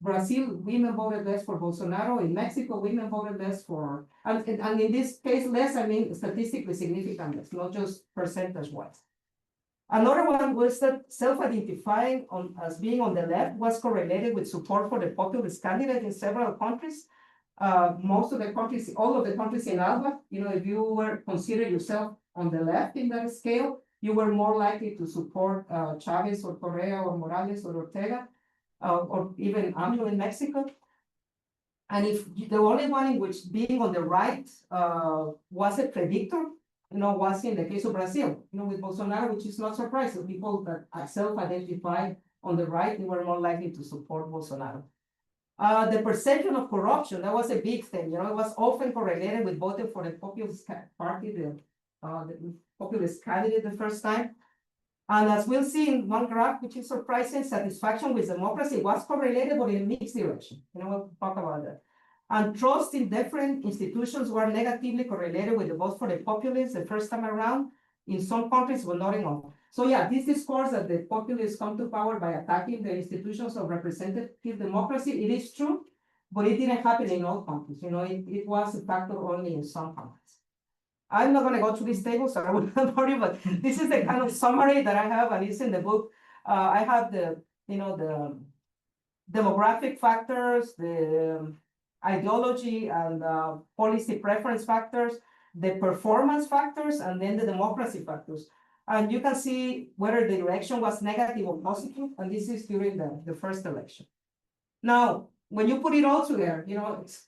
Brazil, women voted less for Bolsonaro. In Mexico, women voted less for, and in this case, less, I mean statistically significant less, not just percentage-wise. Another one was that self-identifying as being on the left was correlated with support for the populist candidate in several countries. Most of the countries, all of the countries in ALBA, if you were consider yourself on the left in that scale, you were more likely to support Chavez or Correa or Morales or Ortega. Or even AMLO in Mexico. And if the only one in which being on the right was a predictor, was in the case of Brazil, with Bolsonaro, which is not surprising. People that are self-identified on the right, they were more likely to support Bolsonaro. The perception of corruption, that was a big thing. It was often correlated with voting for the Populist party, the Populist candidate the first time. And as we'll see in one graph, which is surprising, satisfaction with democracy was correlated, but in a mixed direction. We'll talk about that. And trust in different institutions were negatively correlated with the vote for the populists the first time around in some countries, but not in all. So yeah, this discourse that the populists come to power by attacking the institutions of representative democracy, it is true, but it didn't happen in all countries. It was a factor only in some countries. I'm not going to go through this table, so I will not worry, but this is the kind of summary that I have, and it's in the book. I have the demographic factors, the ideology and policy preference factors, the performance factors, and then the democracy factors. And you can see whether the direction was negative or positive, and this is during the first election. Now, when you put it all together, it's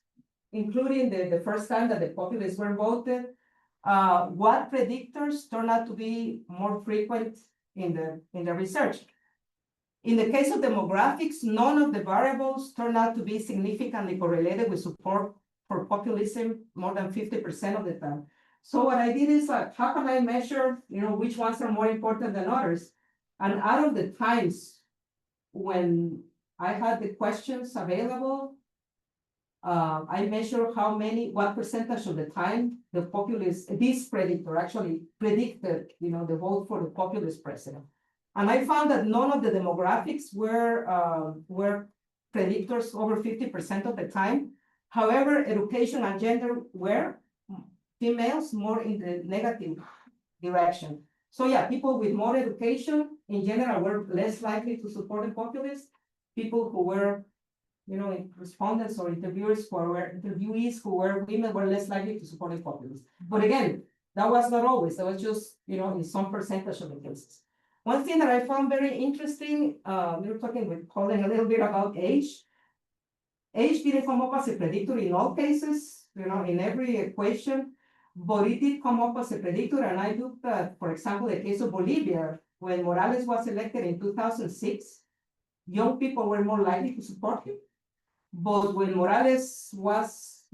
including the first time that the populists were voted, what predictors turn out to be more frequent in the research? In the case of demographics, none of the variables turn out to be significantly correlated with support for populism more than 50% of the time. So what I did is how can I measure, which ones are more important than others? And out of the times when I had the questions available, I measure what percentage of the time the populist, this predictor actually predicted, the vote for the populist president. And I found that none of the demographics were predictors over 50% of the time. However, education and gender were females more in the negative direction. So yeah, people with more education in general were less likely to support the populists. People who were respondents or interviewees who were women were less likely to support the populists. But again, that was not always. That was just, in some percentage of the cases. One thing that I found very interesting, we were talking with Colin a little bit about age. Age didn't come up as a predictor in all cases, in every equation, but it did come up as a predictor. And I looked at, for example, the case of Bolivia, when Morales was elected in 2006, young people were more likely to support him. But when Morales was,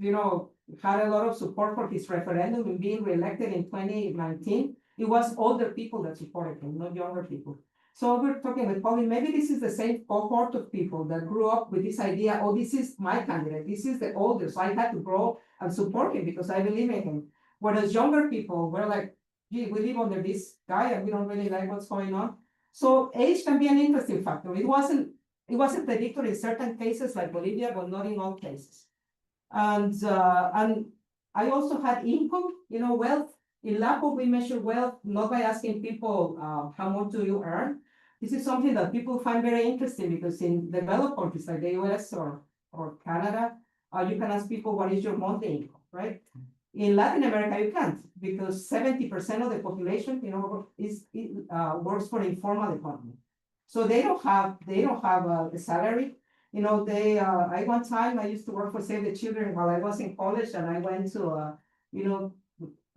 had a lot of support for his referendum and being reelected in 2019, it was older people that supported him, not younger people. So we're talking with Colin, maybe this is the same cohort of people that grew up with this idea, oh, this is my candidate, this is the older, so I had to grow and support him because I believe in him. Whereas younger people were like, gee, we live under this guy and we don't really like what's going on. So age can be an interesting factor. It was a predictor in certain cases like Bolivia, but not in all cases. And I also had income, wealth. In LAPO, we measure wealth not by asking people how much do you earn. This is something that people find very interesting because in developed countries like the US or Canada, you can ask people what is your monthly income, right? In Latin America, you can't because 70% of the population, works for informal economy. So they don't have a salary. I one time I used to work for Save the Children while I was in college, and I went to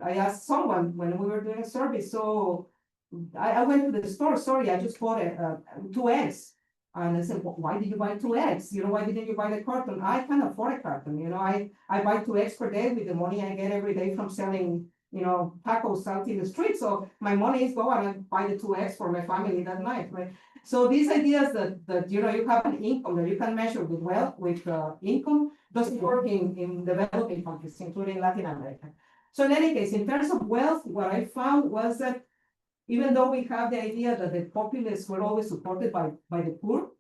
I asked someone when we were doing a survey. So I went to the store. Sorry, I just bought 2 eggs. And I said, well, why did you buy 2 eggs? Why didn't you buy the carton? I can't afford a carton. I buy 2 eggs per day with the money I get every day from selling, tacos out in the street. So my money is go and I buy the 2 eggs for my family that night, right? So these ideas that you have an income that you can measure with wealth, with income, doesn't work in developing countries, including Latin America. So in any case, in terms of wealth, what I found was that even though we have the idea that the populists were always supported by the poor,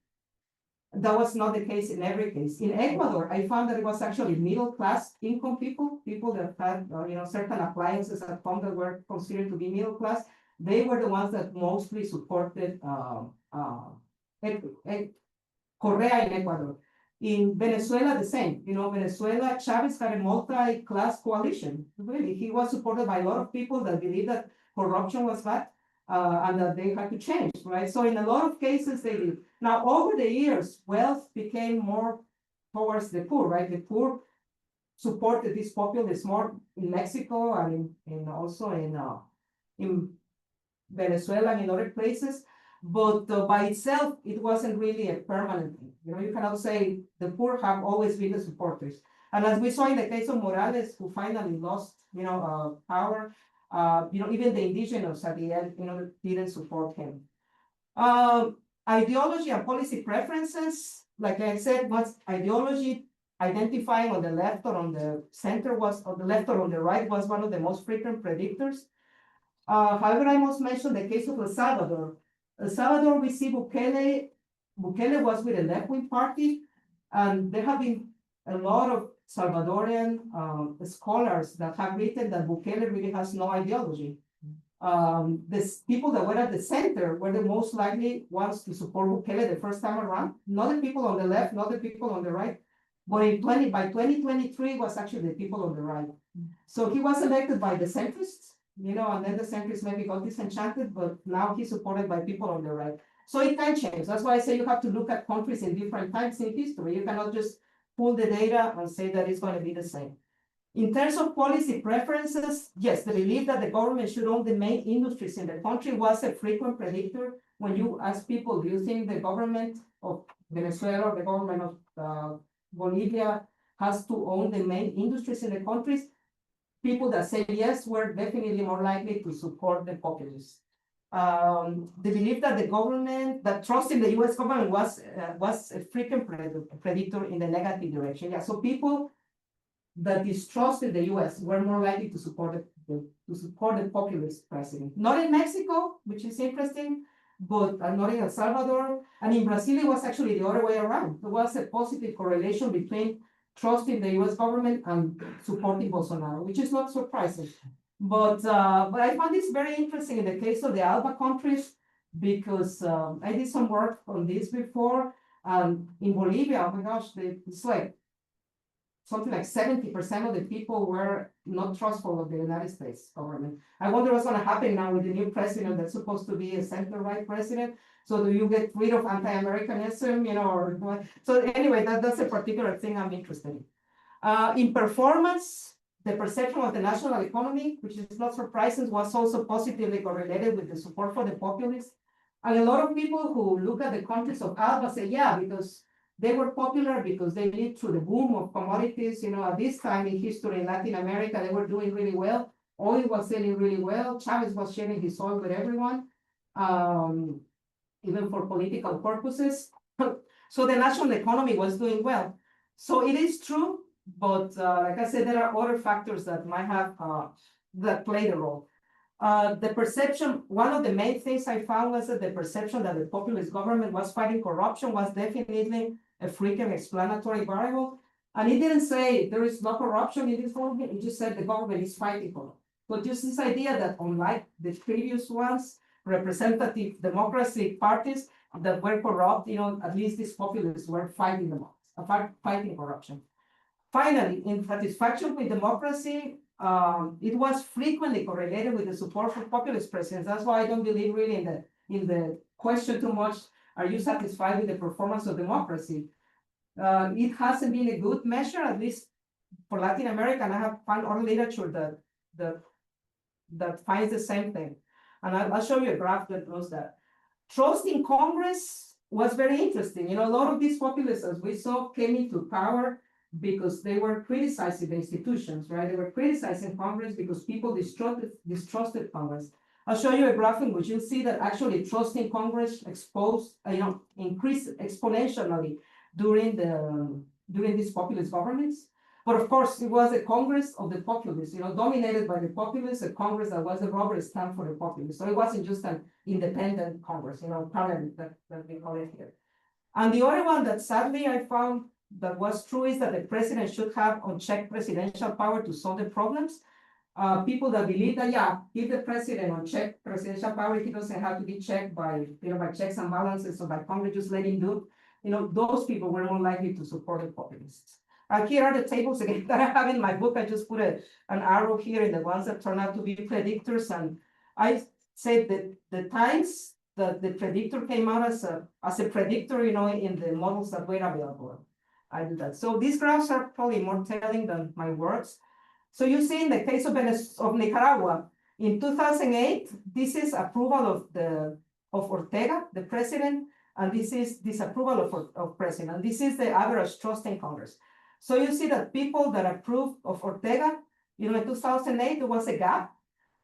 that was not the case in every case. In Ecuador, I found that it was actually middle-class income people that had certain appliances at home that were considered to be middle class. They were the ones that mostly supported Correa in Ecuador. In Venezuela, the same. Venezuela, Chavez had a multi-class coalition. Really, he was supported by a lot of people that believed that corruption was bad and that they had to change, right? So in a lot of cases, they did. Now, over the years, wealth became more towards the poor, right? The poor supported these populists more in Mexico and also in Venezuela and in other places. But by itself, it wasn't really a permanent thing. You cannot say the poor have always been the supporters. And as we saw in the case of Morales, who finally lost, power, even the indigenous at the end, didn't support him. Ideology and policy preferences, like I said, was ideology identifying on the left or on the center was, on the left or on the right was one of the most frequent predictors. However, I must mention the case of El Salvador. El Salvador, we see Bukele was with a left-wing party, and there have been a lot of Salvadorian scholars that have written that Bukele really has no ideology. The people that were at the center were the most likely ones to support Bukele the first time around, not the people on the left, not the people on the right, but by 2023 was actually the people on the right. So he was elected by the centrists, and then the centrists maybe got disenchanted, but now he's supported by people on the right. So it can change. That's why I say you have to look at countries in different times in history. You cannot just pull the data and say that it's going to be the same. In terms of policy preferences, yes, the belief that the government should own the main industries in the country was a frequent predictor. When you ask people, do you think the government of Venezuela or the government of Bolivia has to own the main industries in the countries? People that say yes were definitely more likely to support the populists. The belief that that trust in the U.S. government was a frequent predictor in the negative direction. Yeah, so people that distrusted the U.S. were more likely to support the populist president. Not in Mexico, which is interesting, but not in El Salvador, and in Brazil it was actually the other way around. There was a positive correlation between trusting the U.S. government and supporting Bolsonaro, which is not surprising. But I found this very interesting in the case of the ALBA countries, because I did some work on this before. In Bolivia, oh my gosh, it's like something like 70% of the people were not trustful of the United States government. I wonder what's going to happen now with the new president that's supposed to be a center-right president. So do you get rid of anti-Americanism, or what? So anyway, that's a particular thing I'm interested in. In performance, the perception of the national economy, which is not surprising, was also positively correlated with the support for the populists. And a lot of people who look at the countries of ALBA say, yeah, because they were popular because they lived through the boom of commodities. At this time in history in Latin America, they were doing really well. Oil was selling really well. Chavez was sharing his oil with everyone, even for political purposes. So the national economy was doing well. So it is true, but like I said, there are other factors that might have that played a role. The perception, one of the main things I found was that the perception that the populist government was fighting corruption was definitely a frequent explanatory variable. And it didn't say there is no corruption in this government, it just said the government is fighting corruption. But just this idea that unlike the previous ones, representative democracy parties that were corrupt, at least these populists were fighting corruption. Finally, in satisfaction with democracy, it was frequently correlated with the support for populist presidents. That's why I don't believe really in the question too much, are you satisfied with the performance of democracy? It hasn't been a good measure, at least for Latin America, and I have found other literature that finds the same thing. And I'll show you a graph that shows that. Trust in Congress was very interesting. A lot of these populists, as we saw, came into power because they were criticizing the institutions, right? They were criticizing Congress because people distrusted Congress. I'll show you a graph in which you'll see that actually trust in Congress increased exponentially during these populist governments. But of course, it was a Congress of the populists, dominated by the populists, a Congress that was a rubber stamp for the populists. So it wasn't just an independent Congress, parliament that we call it here. And the other one that sadly I found that was true is that the president should have unchecked presidential power to solve the problems. People that believe that, yeah, give the president unchecked presidential power, he doesn't have to be checked by checks and balances or by Congress, just let him do. Those people were more likely to support the populists. Here are the tables again that I have in my book. I just put an arrow here in the ones that turn out to be predictors. And I said that the times that the predictor came out as a predictor, in the models that were available. I do that. So these graphs are probably more telling than my words. So you see in the case of Nicaragua, in 2008, this is approval of Ortega, the president, and this is disapproval of president. This is the average trust in Congress. So you see that people that approved of Ortega, in 2008, there was a gap,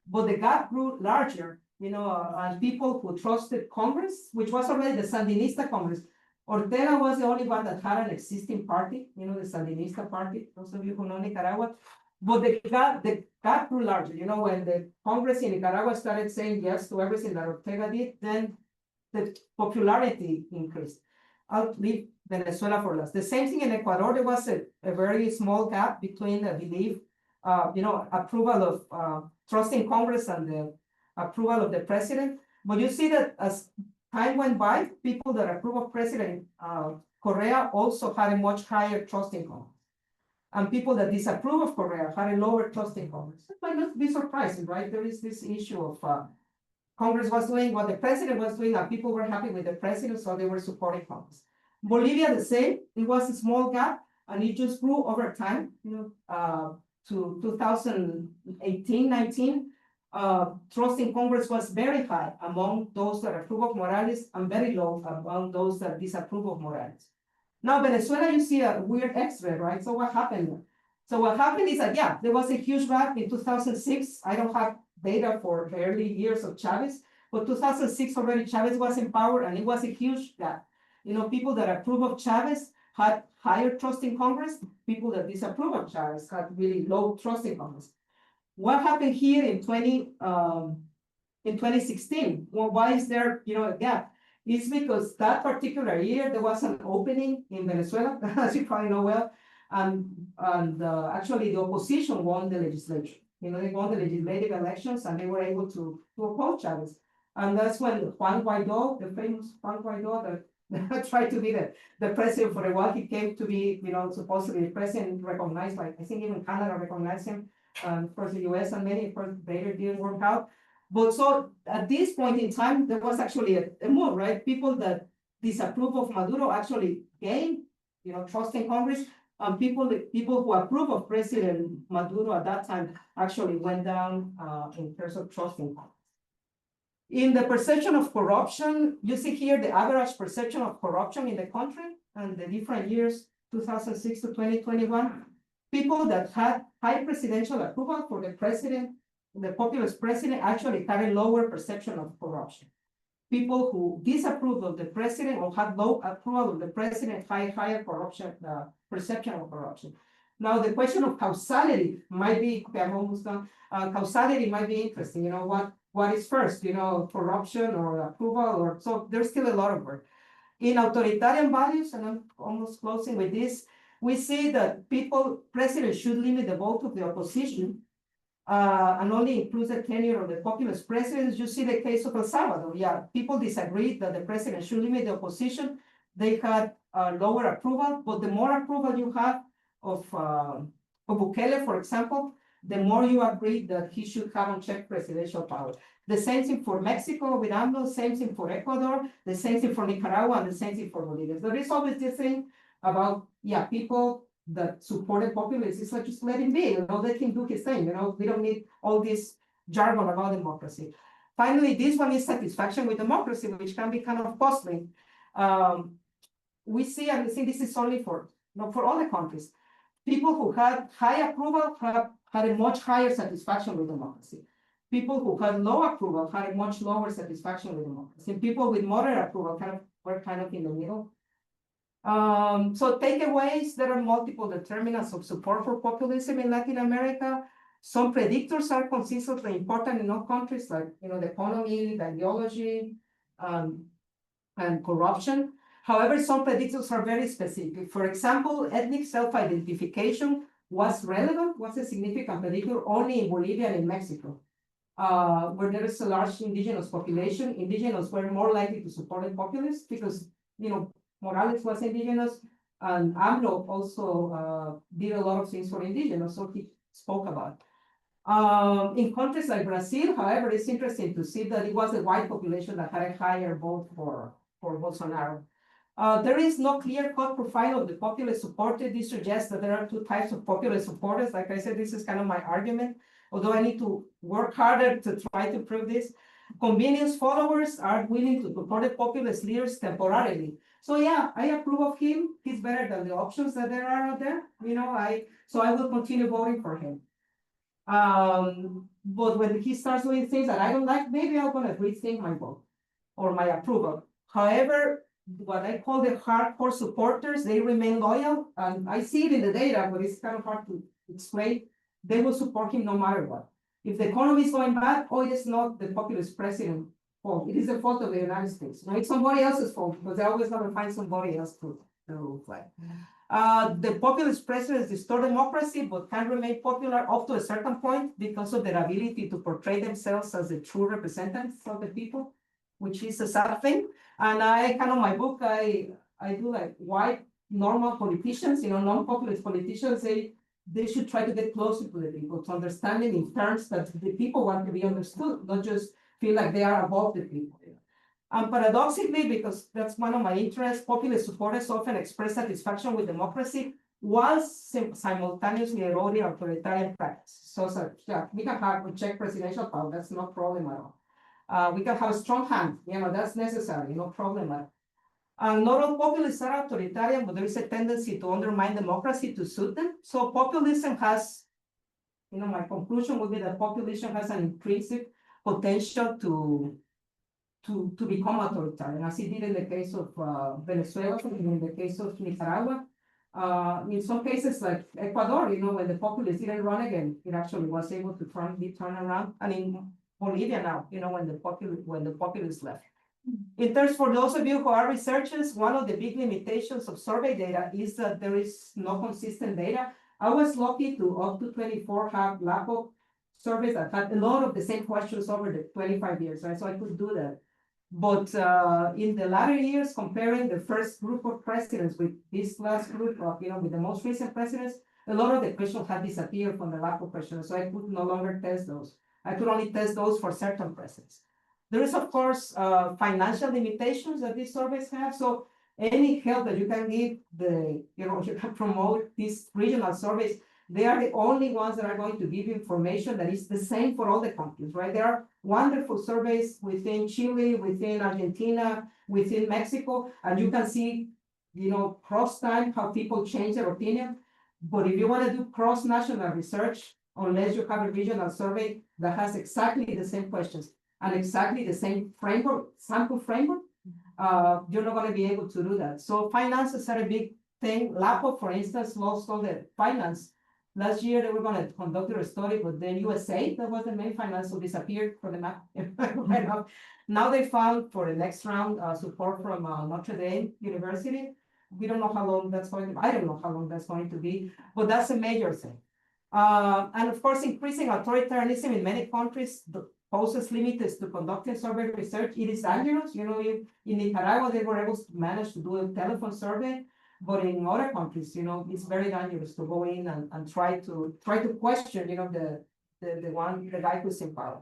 but the gap grew larger, and people who trusted Congress, which was already the Sandinista Congress. Ortega was the only one that had an existing party, the Sandinista party, those of you who know Nicaragua. But the gap grew larger, when the Congress in Nicaragua started saying yes to everything that Ortega did, then the popularity increased. I'll leave Venezuela for last. The same thing in Ecuador, there was a very small gap between the belief, approval of trusting Congress and the approval of the president. But you see that as time went by, people that approve of President Correa also had a much higher trust in Congress. And people that disapprove of Correa had a lower trust in Congress. It might not be surprising, right? There is this issue of Congress was doing what the president was doing, and people were happy with the president, so they were supporting Congress. Bolivia, the same. It was a small gap, and it just grew over time, to 2018, 19. Trust in Congress was very high among those that approve of Morales and very low among those that disapprove of Morales. Now, Venezuela, you see a weird X-ray, right? So what happened? So what happened is that, yeah, there was a huge gap in 2006. I don't have data for the early years of Chavez, but 2006 already Chavez was in power, and it was a huge gap. People that approve of Chavez had higher trust in Congress. People that disapprove of Chavez had really low trust in Congress. What happened here in 2016? Well, why is there, a gap? It's because that particular year, there was an opening in Venezuela, as you probably know well, and actually the opposition won the legislature. They won the legislative elections, and they were able to oppose Chavez. And that's when Juan Guaido, the famous Juan Guaido, that tried to be the president for a while, he came to be, supposedly the president recognized, like I think even Canada recognized him. Of course, the US and many, of course, later didn't work out. But so at this point in time, there was actually a move, right? People that disapprove of Maduro actually gained, trust in Congress. People who approve of President Maduro at that time actually went down in terms of trust in Congress. In the perception of corruption, you see here the average perception of corruption in the country and the different years, 2006 to 2021. People that had high presidential approval for the president, the populist president, actually had a lower perception of corruption. People who disapprove of the president or had low approval of the president had higher corruption, perception of corruption. Now, the question of causality might be, okay, I'm almost done. Causality might be interesting. What is first, corruption or approval, so there's still a lot of work. In authoritarian values, and I'm almost closing with this, we see that presidents should limit the vote of the opposition and only include the tenure of the populist presidents. You see the case of El Salvador. Yeah, people disagreed that the president should limit the opposition. They had lower approval, but the more approval you have of Bukele, for example, the more you agree that he should have unchecked presidential power. The same thing for Mexico with AMLO, same thing for Ecuador, the same thing for Nicaragua, and the same thing for Bolivia. There is always this thing about, people that supported populists. It's like, just let him be, let him do his thing. We don't need all this jargon about democracy. Finally, this one is satisfaction with democracy, which can be kind of puzzling. We see, and I think this is only for all the countries, people who had high approval had a much higher satisfaction with democracy. People who had low approval had a much lower satisfaction with democracy. And people with moderate approval were kind of in the middle. So takeaways, there are multiple determinants of support for populism in Latin America. Some predictors are consistently important in all countries, like the economy, the ideology, and corruption. However, some predictors are very specific. For example, ethnic self-identification was a significant predictor only in Bolivia and in Mexico, where there is a large indigenous population. Indigenous were more likely to support the populists because, Morales was indigenous, and AMLO also did a lot of things for indigenous, so he spoke about. In countries like Brazil, however, it's interesting to see that it was the white population that had a higher vote for Bolsonaro. There is no clear-cut profile of the populist supporter. This suggests that there are two types of populist supporters. Like I said, this is kind of my argument, although I need to work harder to try to prove this. Convenience followers are willing to support the populist leaders temporarily. So yeah, I approve of him. He's better than the options that there are out there. So I will continue voting for him. But when he starts doing things that I don't like, maybe I'm gonna rethink my vote or my approval. However, what I call the hardcore supporters, they remain loyal, and I see it in the data, but it's kind of hard to explain. They will support him no matter what. If the economy is going bad, it is not the populist president's fault. It is the fault of the United States. It's somebody else's fault because they're always going to find somebody else to fight. The populist presidents distort democracy, but can remain popular up to a certain point because of their ability to portray themselves as the true representatives of the people, which is a sad thing. And I kind of my book, I do like white normal politicians, non-populist politicians, they should try to get closer to the people, to understand it in terms that the people want to be understood, not just feel like they are above the people. And paradoxically, because that's one of my interests, populist supporters often express satisfaction with democracy while simultaneously eroding authoritarian practice. So yeah, we can have a check presidential power, that's no problem at all. We can have a strong hand, that's necessary, no problem at all. Not all populists are authoritarian, but there is a tendency to undermine democracy to suit them. So populism has, my conclusion would be that populism has an intrinsic potential to become authoritarian, as it did in the case of Venezuela, and in the case of Nicaragua. In some cases, like Ecuador, when the populists didn't run again, it actually was able to be turned around. And in Bolivia now, when the populists left. In terms for those of you who are researchers, one of the big limitations of survey data is that there is no consistent data. I was lucky to up to 24 have LAPO surveys that had a lot of the same questions over the 25 years, right? So I could do that. But in the latter years, comparing the first group of presidents with this last group of, with the most recent presidents, a lot of the questions had disappeared from the LAPO questions. So I could no longer test those. I could only test those for certain presidents. There is, of course, financial limitations that these surveys have. So any help that you can give you can promote these regional surveys, they are the only ones that are going to give you information that is the same for all the countries, right? There are wonderful surveys within Chile, within Argentina, within Mexico, and you can see, cross time how people change their opinion. But if you want to do cross-national research, unless you have a regional survey that has exactly the same questions and exactly the same framework, sample framework, you're not going to be able to do that. So finances are a big thing. LAPO, for instance, lost all the finance. Last year, they were going to conduct a study, but then USA, that was the main finance, so disappeared from the map. Now they found for the next round support from Notre Dame University. We don't know how long that's going to be. I don't know how long that's going to be, but that's a major thing. And of course, increasing authoritarianism in many countries poses limits to conducting survey research. It is dangerous. In Nicaragua, they were able to manage to do a telephone survey, but in other countries, it's very dangerous to go in and try to question, the guy who's in power.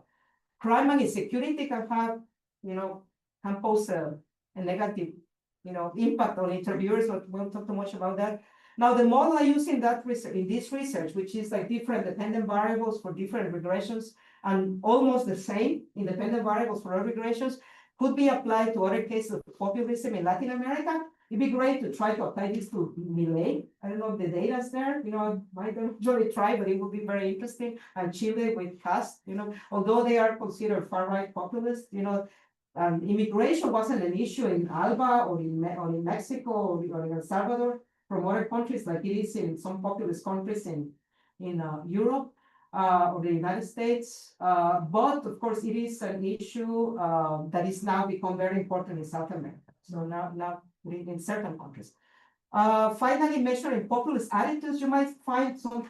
Crime and insecurity can have, can pose a negative, impact on interviewers, but we won't talk too much about that. Now, the model I use in this research, which is like different dependent variables for different regressions and almost the same independent variables for all regressions, could be applied to other cases of populism in Latin America. It'd be great to try to apply this to Milei. I don't know if the data is there. I might usually try, but it would be very interesting. And Chile with Cast, although they are considered far-right populists, immigration wasn't an issue in Alba or in Mexico or in El Salvador from other countries like it is in some populist countries in Europe or the United States. But of course, it is an issue that is now become very important in South America. So now in certain countries. Finally, measuring populist attitudes, you might find some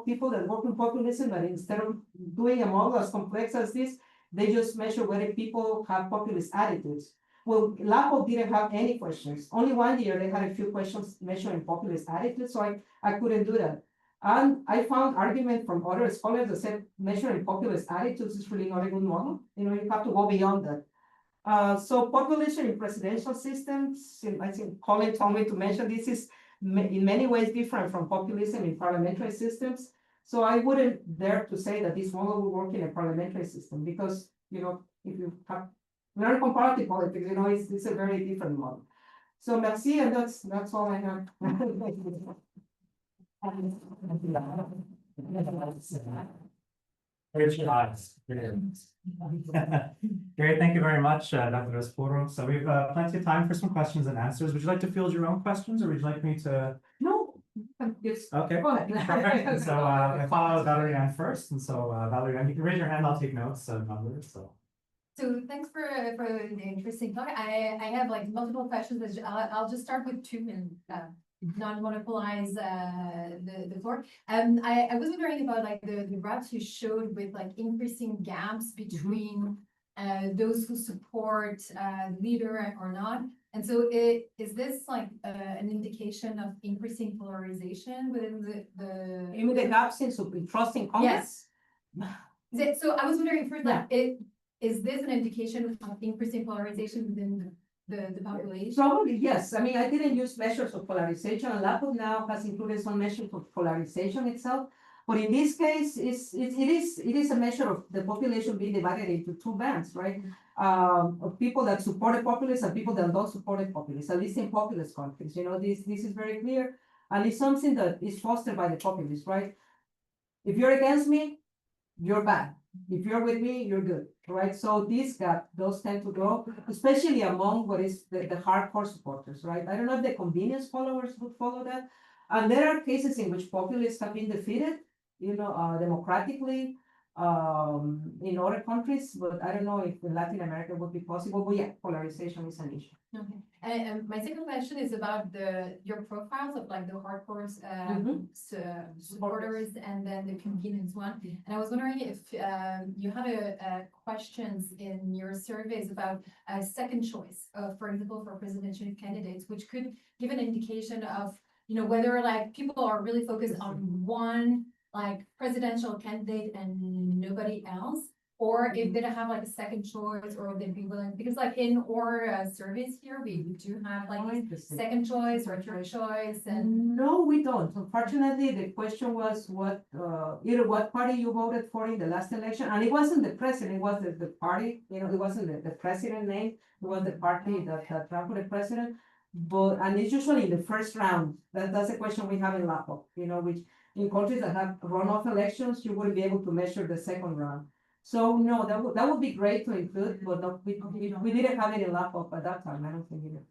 people that work in populism that instead of doing a model as complex as this, they just measure whether people have populist attitudes. Well, LAPO didn't have any questions. Only 1 year they had a few questions measuring populist attitudes, so I couldn't do that. And I found argument from other scholars that said measuring populist attitudes is really not a good model. You have to go beyond that. So population in presidential systems, I think Colin told me to mention this is in many ways different from populism in parliamentary systems. So I wouldn't dare to say that this model will work in a parliamentary system because, if you have learn comparative politics, it's a very different model. So merci, and that's all I have. Great eyes. Great, thank you very much, Dr. Azpuru. So we have plenty of time for some questions and answers. Would you like to field your own questions, or would you like me to? No, yes. Okay. Go ahead. Perfect. And so I follow Valerian first, and so Valerian, you can raise your hand. I'll take notes of numbers. So thanks for the interesting talk. I have like multiple questions. I'll just start with two and non-monopolize the floor. I was wondering about like the graphs you showed with like increasing gaps between those who support leader or not. And so is this like an indication of increasing polarization within the You mean the gaps in trust in Congress? Yes. So I was wondering first, like, is this an indication of increasing polarization within the population? Probably, yes. I mean, I didn't use measures of polarization, and LAPOP now has included some measures of polarization itself. But in this case, it is a measure of the population being divided into two bands, right? Of people that support a populist and people that don't support a populist, at least in populist countries. This is very clear, and it's something that is fostered by the populists, right? If you're against me, you're bad. If you're with me, you're good, right? So this gap does tend to grow, especially among what is the hardcore supporters, right? I don't know if the convenience followers would follow that. And there are cases in which populists have been defeated, democratically, in other countries, but I don't know if in Latin America would be possible. But yeah, polarization is an issue. Okay. And my second question is about your profiles of like the hardcore supporters and then the convenience one. And I was wondering if you had questions in your surveys about a second choice, for example, for presidential candidates, which could give an indication of whether like people are really focused on one like presidential candidate and nobody else, or if they don't have like a second choice, or they'd be willing, because like in our surveys here, we do have like second choice or third choice. And no, we don't. Unfortunately, the question was what party you voted for in the last election, and it wasn't the president, it was the party. It wasn't the president name, it was the party that ran for the president. And it's usually in the first round. That's the question we have in LAPOP, which in countries that have runoff elections, you wouldn't be able to measure the second round. So no, that would be great to include, but no, we didn't have it in LAPOP at that time. I don't think it.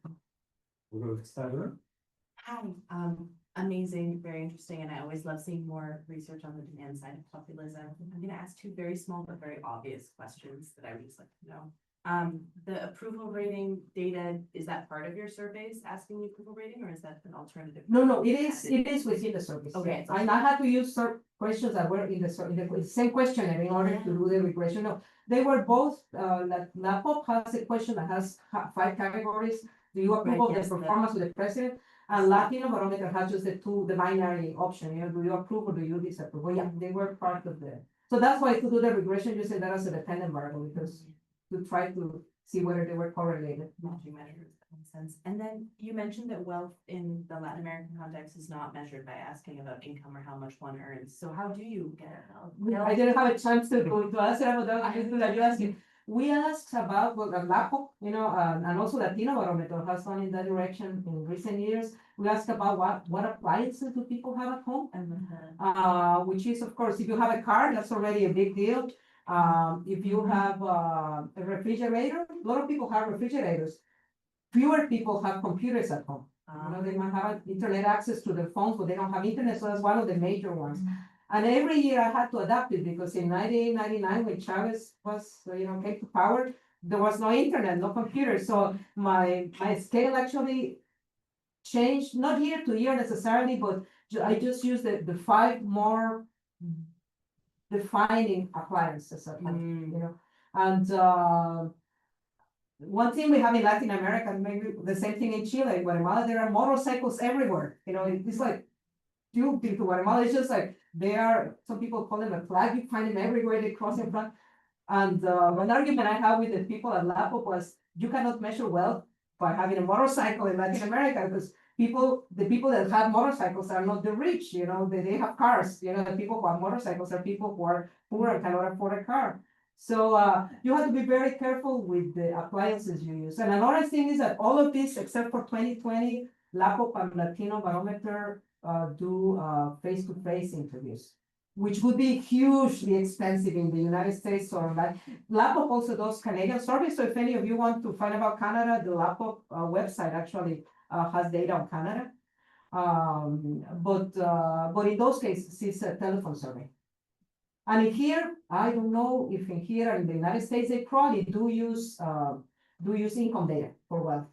Hi, amazing, very interesting, and I always love seeing more research on the demand side of populism. I'm going to ask two very small but very obvious questions that I would just like to know. The approval rating data, is that part of your surveys asking the approval rating, or is that an alternative? No, it is within the surveys. Okay. I had to use questions that were in the same questionnaire in order to do the regression. No, they were both, LAPOP has a question that has 5 categories. Do you approve of the performance of the president? And Latino barometer has just the binary option, do you approve or do you disapprove? Well, yeah, they were part of so that's why to do the regression, using that as a dependent variable, because to try to see whether they were correlated. Matching measures, that makes sense. And then you mentioned that wealth in the Latin American context is not measured by asking about income or how much one earns. So how do you get it? I didn't have a chance to answer about that. You asking. We asked about LAPOP, and also Latino barometer has gone in that direction in recent years. We asked about what appliances do people have at home, which is, of course, if you have a car, that's already a big deal. If you have a refrigerator, a lot of people have refrigerators. Fewer people have computers at home. They might have internet access to their phones, but they don't have internet, so that's one of the major ones. And every year I had to adapt it because in 1999, when Chavez was, came to power, there was no internet, no computer. So my scale actually changed, not year to year necessarily, but I just used the 5 more defining appliances at home, And one thing we have in Latin America, and maybe the same thing in Chile, Guatemala, there are motorcycles everywhere. It's like to Guatemala, it's just like some people call them a flag, you find them everywhere, they cross in front. And one argument I have with the people at LAPOP was, you cannot measure wealth by having a motorcycle in Latin America, because the people that have motorcycles are not the rich, they have cars, the people who have motorcycles are people who are poor and cannot afford a car. So you have to be very careful with the appliances you use. And another thing is that all of this, except for 2020, LAPOP and Latino Barometer do face-to-face interviews, which would be hugely expensive in the United States. Or like LAPOP also does Canadian surveys. So if any of you want to find about Canada, the LAPOP website actually has data on Canada. But in those cases, it's a telephone survey. And in here, I don't know if in here in the United States, they probably do use income data for wealth.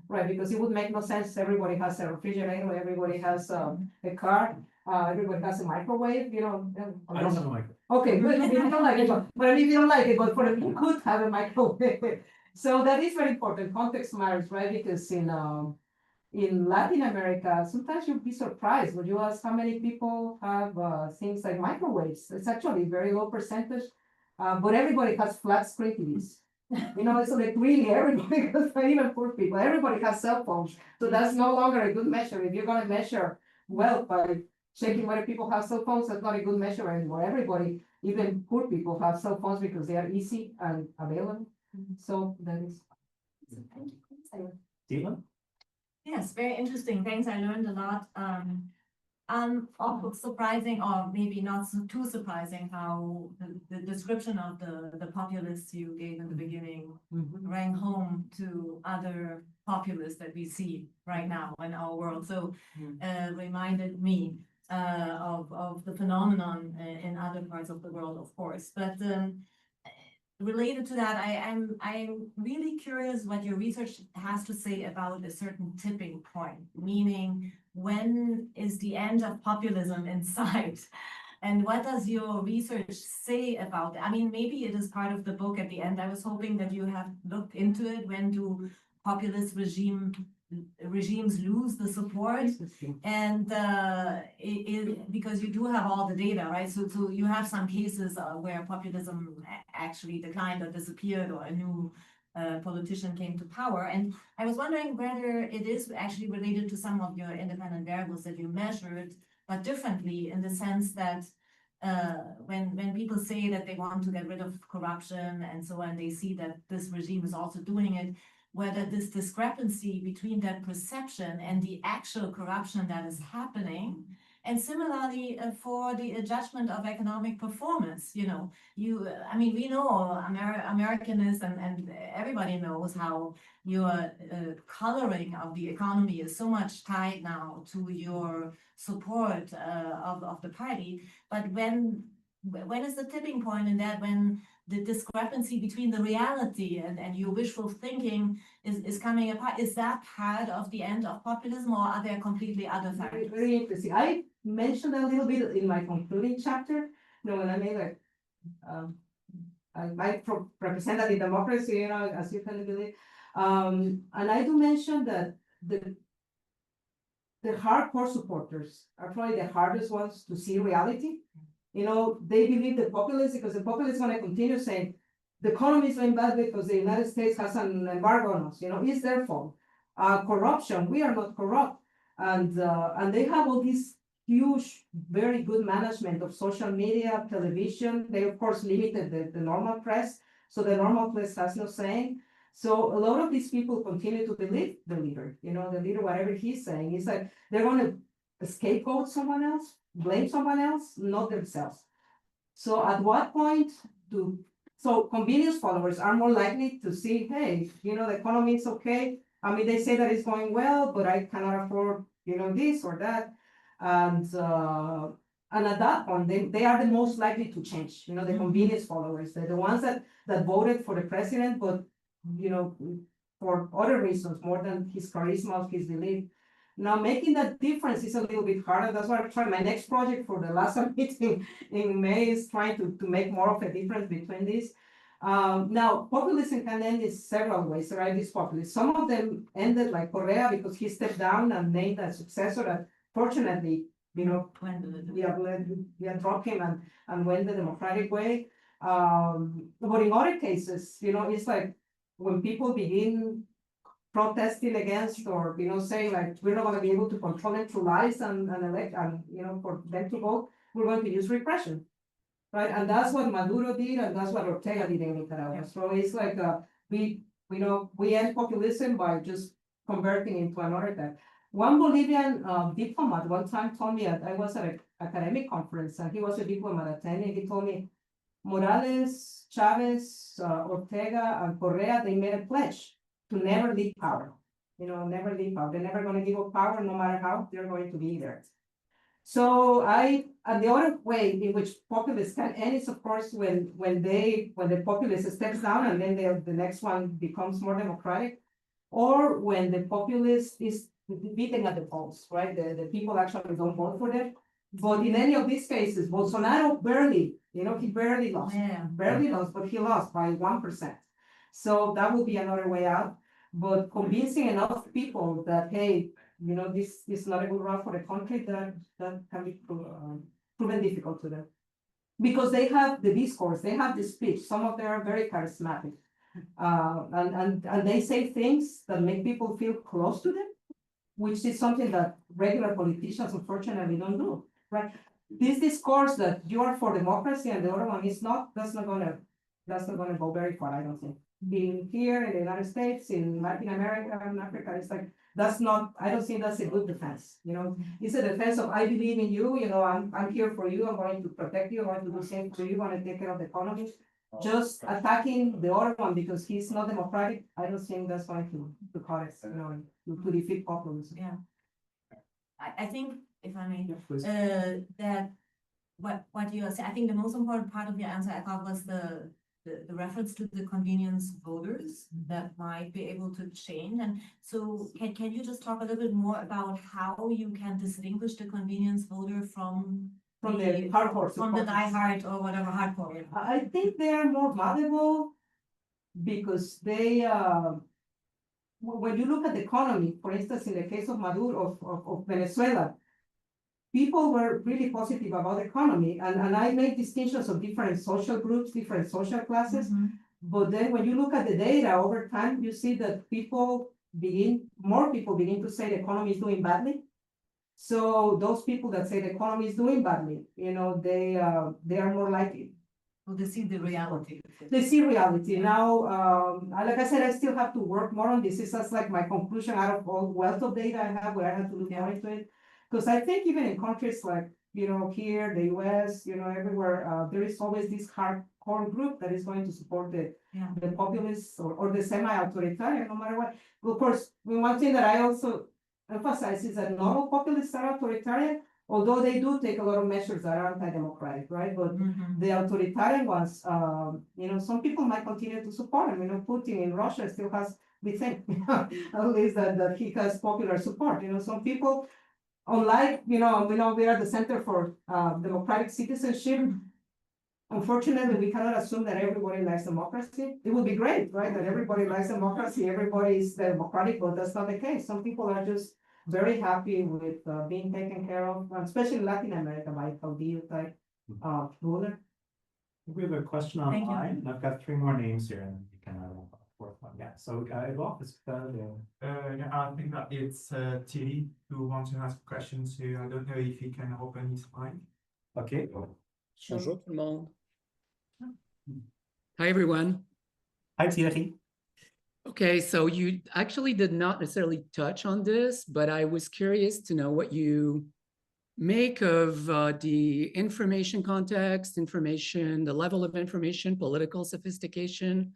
Right, because it would make no sense. Everybody has a refrigerator, everybody has a car, everybody has a microwave, I don't have a microwave. Okay, good. If you don't like it, but if you don't like it, but for the people could have a microwave. So that is very important. Context matters, right? Because in Latin America, sometimes you'll be surprised when you ask how many people have things like microwaves. It's actually a very low percentage, but everybody has flat screen TVs. It's like really everybody, because even poor people, everybody has cell phones. So that's no longer a good measure. If you're going to measure wealth by checking whether people have cell phones, that's not a good measure anymore. Everybody, even poor people, have cell phones because they are easy and available. So that is. Titre? Yes, very interesting. Thanks. I learned a lot. Surprising, or maybe not too surprising, how the description of the populists you gave in the beginning rang home to other populists that we see right now in our world. So reminded me of the phenomenon in other parts of the world, of course. But related to that, I'm really curious what your research has to say about a certain tipping point, meaning when is the end of populism in sight? And what does your research say about that? I mean, maybe it is part of the book at the end. I was hoping that you have looked into it. When do populist regimes lose the support? And because you do have all the data, right? So you have some cases where populism actually declined or disappeared, or a new politician came to power. And I was wondering whether it is actually related to some of your independent variables that you measured, but differently, in the sense that when people say that they want to get rid of corruption and so on, they see that this regime is also doing it, whether this discrepancy between that perception and the actual corruption that is happening. And similarly, for the judgment of economic performance, we know Americanists, and everybody knows how your coloring of the economy is so much tied now to your support of the party. But when is the tipping point in that, when the discrepancy between the reality and your wishful thinking is coming apart? Is that part of the end of populism, or are there completely other factors? Very interesting. I mentioned a little bit in my concluding chapter, when I made I represent the democracy, as you can believe. And I do mention that the hardcore supporters are probably the hardest ones to see reality. They believe the populists, because the populists going to continue saying the economy is going bad because the United States has an embargo on us. It's their fault. Corruption, we are not corrupt. And they have all these huge, very good management of social media, television. They, of course, limited the normal press. So the normal press has no saying. So a lot of these people continue to believe the leader, whatever he's saying. It's like they're going to scapegoat someone else, blame someone else, not themselves. So at what point so convenience followers are more likely to see, hey, the economy is okay. I mean, they say that it's going well, but I cannot afford, this or that. And at that point, they are the most likely to change, the convenience followers. They're the ones that voted for the president, but, for other reasons, more than his charisma, his belief. Now, making that difference is a little bit harder. That's why I'm trying. My next project for the last meeting in May is trying to make more of a difference between these. Now, populism can end in several ways, right? This populist. Some of them ended like Correa because he stepped down and named a successor that, fortunately, we dropped him and went the democratic way. But in other cases, it's like when people begin protesting against or, saying like, we're not gonna be able to control them through lies and elect, and, for them to vote, we're going to use repression. Right, and that's what Maduro did, and that's what Ortega did in Nicaragua. So it's like, we end populism by just converting into another type. One Bolivian diplomat one time told me, I was at an academic conference, and he was a diplomat attending, he told me, Morales, Chavez, Ortega, and Correa, they made a pledge to never leave power. Never leave power. They're never going to give up power, no matter how they're going to be there. So and the other way in which populists can end is, of course, when the populist steps down and then the next one becomes more democratic, or when the populist is beaten at the polls, right? The people actually don't vote for them. But in any of these cases, Bolsonaro barely, he barely lost, but he lost by 1%. So that would be another way out. But convincing enough people that, hey, this is not a good route for the country, that can be proven difficult to them. Because they have the discourse, they have the speech, some of them are very charismatic. And they say things that make people feel close to them, which is something that regular politicians unfortunately don't do, right? This discourse that you are for democracy and the other one is not, that's not gonna go very far, I don't think. Being here in the United States, in Latin America and Africa, it's like, I don't think that's a good defense. It's a defense of, I believe in you, I'm here for you, I'm going to protect you, I'm going to do the same for you, I'm going to take care of the economy. Just attacking the other one because he's not democratic, I don't think that's going to cause it, to defeat populism. Yeah. I think, if I may, Yeah, please. that what you are saying, I think the most important part of your answer, I thought, was the reference to the convenience voters that might be able to change. And so can you just talk a little bit more about how you can distinguish the convenience voter from the hardcore from the supporters. diehard or whatever hardcore? I think they are more valuable because they, when you look at the economy, for instance, in the case of Maduro, of Venezuela, people were really positive about the economy. And I made distinctions of different social groups, different social classes. But then when you look at the data over time, you see that more people begin to say the economy is doing badly. So those people that say the economy is doing badly, they are more likely. Well, they see the reality. They see reality. Now, like I said, I still have to work more on this. This is like my conclusion out of all wealth of data I have, where I have to look more into it. Because I think even in countries like, here, the US, everywhere, there is always this hardcore group that is going to support the populists or the semi-authoritarian, no matter what. Of course, one thing that I also emphasize is that not all populists are authoritarian, although they do take a lot of measures that are anti-democratic, right? But the authoritarian ones, some people might continue to support them. Putin in Russia still has, we think, at least that he has popular support. Some people, unlike, we are the Center for Democratic Citizenship. Unfortunately, we cannot assume that everybody likes democracy. It would be great, right? That everybody likes democracy, everybody is democratic, but that's not the case. Some people are just very happy with being taken care of, especially in Latin America, by Caudillo type ruler. We have a question Thank you. online, and I've got 3 more names here, and you can have a 4th one. Yeah, so Edouard, yeah, I think that it's Thierry who wants to ask questions. So I don't know if he can open his mic. okay. Bonjour tout le monde. Hi everyone. Hi Thierry. Okay, so you actually did not necessarily touch on this, but I was curious to know what you make of the information context, the level of information, political sophistication.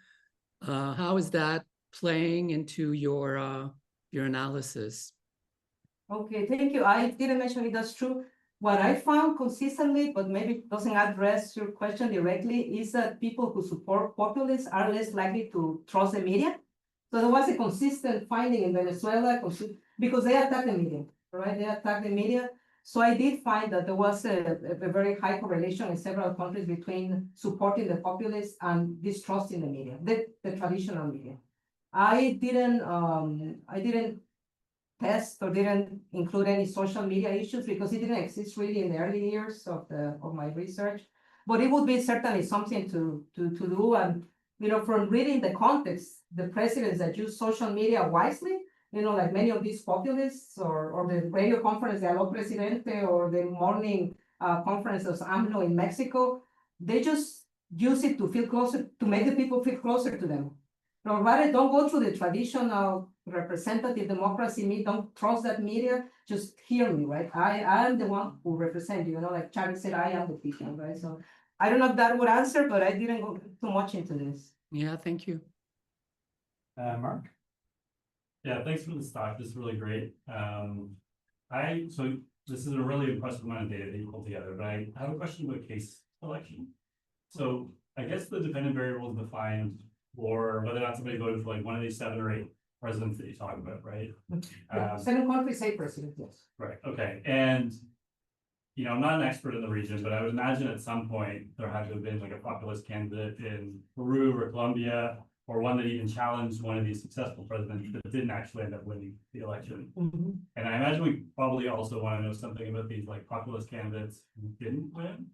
How is that playing into your analysis? Okay, thank you. I didn't mention it, that's true. What I found consistently, but maybe it doesn't address your question directly, is that people who support populists are less likely to trust the media. So there was a consistent finding in Venezuela because they attack the media, right? They attack the media. So I did find that there was a very high correlation in several countries between supporting the populists and distrusting the media, the traditional media. I didn't test or didn't include any social media issues because it didn't exist really in the early years of my research. But it would be certainly something to do. And from reading the context, the presidents that use social media wisely, like many of these populists or the radio conference de Aló Presidente or the morning conference of AMLO in Mexico, they just use it to feel closer, to make the people feel closer to them. Rather, don't go through the traditional representative democracy, don't trust that media, just hear me, right? I am the one who represent you, like Charlie said, I am the people, right? So I don't know if that would answer, but I didn't go too much into this. Yeah, thank you. Mark? Yeah, thanks for this talk. This is really great. So this is a really impressive amount of data that you pulled together, but I have a question about case selection. So I guess the dependent variable is defined for whether or not somebody voted for like one of these 7 or 8 presidents that you talk about, right? 7 countries, 8 presidents, yes. Right, okay. And, I'm not an expert in the region, but I would imagine at some point there had to have been like a populist candidate in Peru or Colombia, or one that even challenged one of these successful presidents that didn't actually end up winning the election. And I imagine we probably also want to know something about these like populist candidates who didn't win.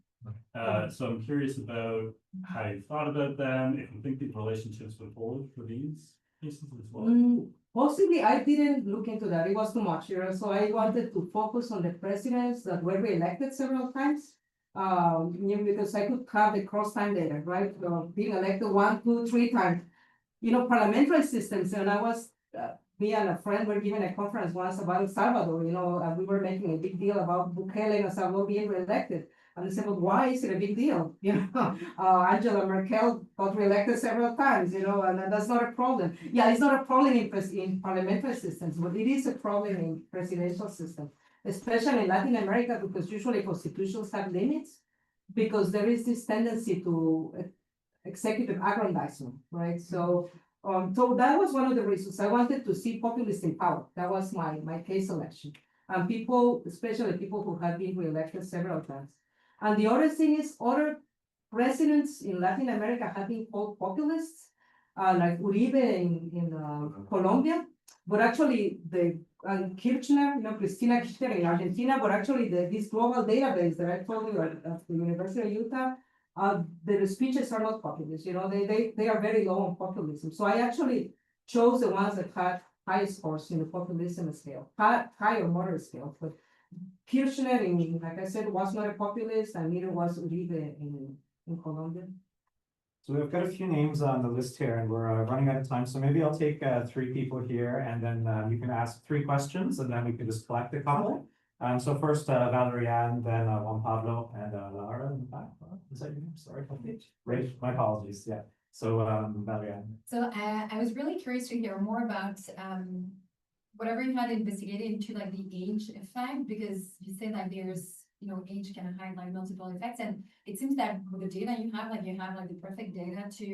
So I'm curious about how you thought about them, if you think these relationships would hold for these cases as well. Possibly, I didn't look into that. It was too much, so I wanted to focus on the presidents that were reelected several times. Because I could have the cross-time data, right? Being elected 1, 2, 3 times. Parliamentary systems, and I was, me and a friend were given a conference once about El Salvador, we were making a big deal about Bukele and El Salvador being reelected. And they said, well, why is it a big deal? Angela Merkel got reelected several times, and that's not a problem. Yeah, it's not a problem in parliamentary systems, but it is a problem in presidential systems, especially in Latin America, because usually constitutions have limits, because there is this tendency to executive aggrandizement, right? So that was one of the reasons I wanted to see populists in power. That was my case selection. And people, especially people who have been reelected several times. And the other thing is other presidents in Latin America have been called populists, like Uribe in Colombia, but actually Kirchner, Cristina Kirchner in Argentina, but actually this global database that I told you at the University of Utah, the speeches are not populist, they are very low on populism. So I actually chose the ones that had high scores in the populism scale, high or moderate scale. But Kirchner, like I said, was not a populist, and neither was Uribe in Colombia. So we've got a few names on the list here, and we're running out of time. So maybe I'll take 3 people here, and then you can ask 3 questions, and then we can just collect a couple. So first, Valerian, then Juan Pablo, and Laura in the back. Is that your name? Sorry. Great. My apologies. Yeah. So Valerian. So I was really curious to hear more about whatever you had investigated into like the age effect, because you say that there's age can highlight multiple effects, and it seems that with the data you have the perfect data to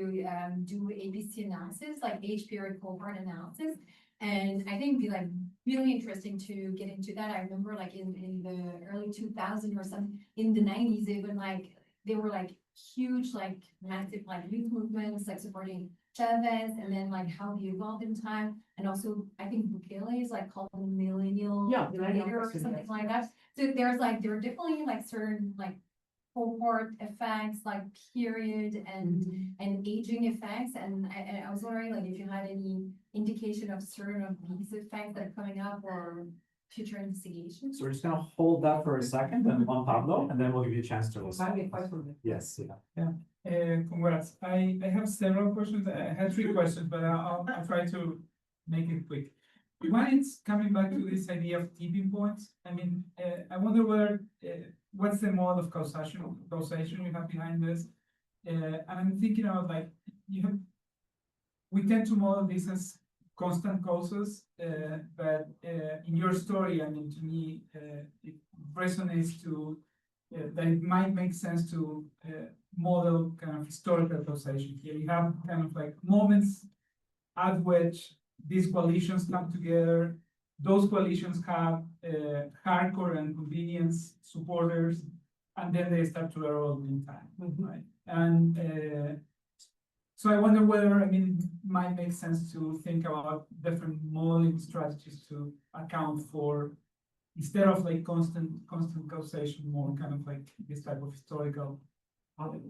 do ABC analysis, like age period cohort analysis. And I think it'd be like really interesting to get into that. I remember like in the early 2000s or something, in the 90s, even like they were like huge, like massive like youth movements, like supporting Chavez, and then like how they evolved in time. And also I think Bukele is like called a millennial leader or something like that. So there are definitely like certain like cohort effects, like period and aging effects. And I was wondering like if you had any indication of certain of these effects that are coming up or future investigations. So we're just going to hold that for a second, and Juan Pablo, and then we'll give you a chance to respond. Yes, Congrats. I have several questions. I had 3 questions, but I'll try to make it quick. One is coming back to this idea of tipping points. I mean, I wonder whether what's the mode of causation you have behind this? And I'm thinking about like we tend to model this as constant causes, but in your story, I mean, to me, it resonates to that it might make sense to model kind of historical causation here. You have kind of like moments at which these coalitions come together. Those coalitions have hardcore and convenience supporters, and then they start to erode in time, right? And so I wonder whether, it might make sense to think about different modeling strategies to account for, instead of like constant causation, more kind of like this type of historical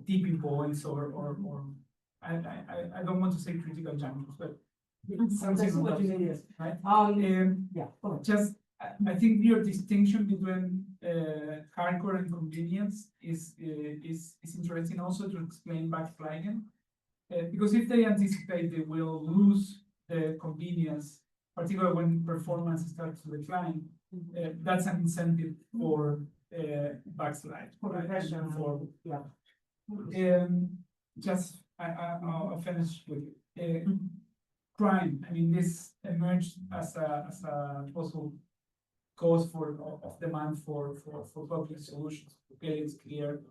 tipping points, or I I don't want to say critical junctures, but That's something what you else, mean, yes. right? Yeah, go ahead. Just, I think your distinction between hardcore and convenience is interesting also to explain backsliding. Because if they anticipate they will lose the convenience, particularly when performance starts to decline, that's an incentive for backslide. For right? regression, And for yeah. just I'll finish with crime. I mean, this emerged as a possible cause of demand for public solutions. Okay, it's clear,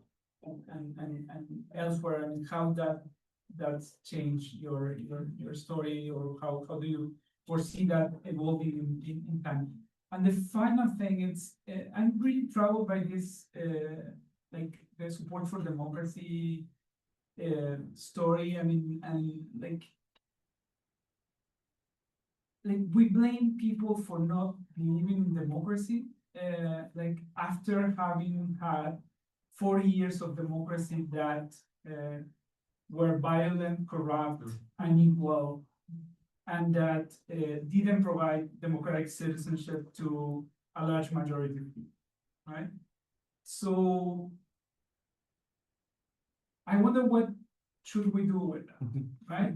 and elsewhere. I mean, how that's changed your story, or how do you foresee that evolving in time? And the final thing is, I'm really troubled by this, like the support for democracy story. I mean, and like we blame people for not believing in democracy, like after having had 40 years of democracy that were violent, corrupt, unequal, and that didn't provide democratic citizenship to a large majority of people, right? So I wonder what should we do with that, right?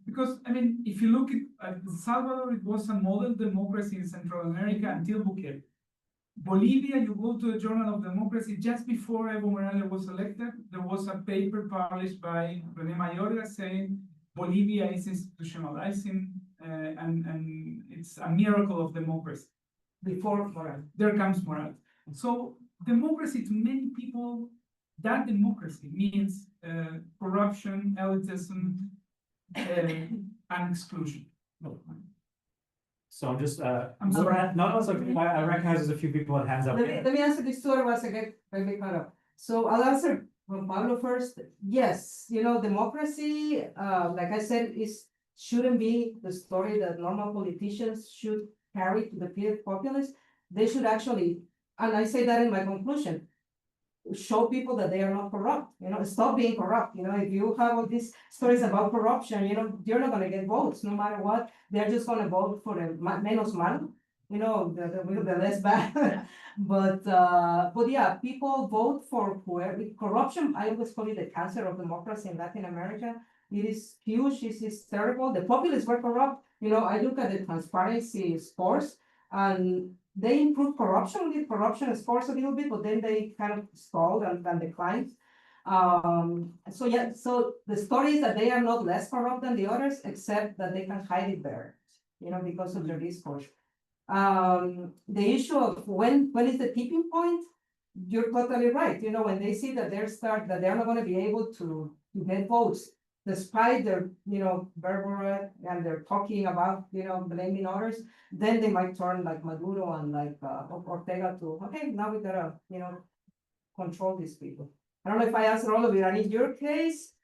Because, I mean, if you look at El Salvador, it was a model democracy in Central America until Bukele. Bolivia, you go to the Journal of Democracy, just before Evo Morales was elected, there was a paper published by René Mayorga saying Bolivia is institutionalizing and it's a miracle of democracy. Before Morales, there comes Morales. So democracy to many people, that democracy means corruption, elitism, and exclusion. So I'm just, I'm sorry. no, it's okay. I recognize there's a few people with hands up. Let me answer this story once again, maybe cut up. So I'll answer from Pablo first. Yes, you know, democracy, like I said, shouldn't be the story that normal politicians should carry to the populace. They should actually, and I say that in my conclusion, show people that they are not corrupt, you know, stop being corrupt. You know, if you have all these stories about corruption, you know, you're not gonna get votes no matter what. They're just gonna vote for the menos malo, you know, the less bad. But yeah, people vote for whoever. Corruption, I always call it the cancer of democracy in Latin America. It is huge, it is terrible. The populists were corrupt. You know, I look at the transparency scores, and they improved corruption, with corruption scores a little bit, but then they kind of stalled and declined. So yeah, so the story is that they are not less corrupt than the others, except that they can hide it better, you know, because of their discourse. The issue of when is the tipping point? You're totally right. You know, when they see that that they're not going to be able to get votes, despite their, you know, verboria and they're talking about, you know, blaming others, then they might turn like Maduro and like Ortega to, okay, now we gotta, you know, control these people. I don't know if I answered all of it. And in your case,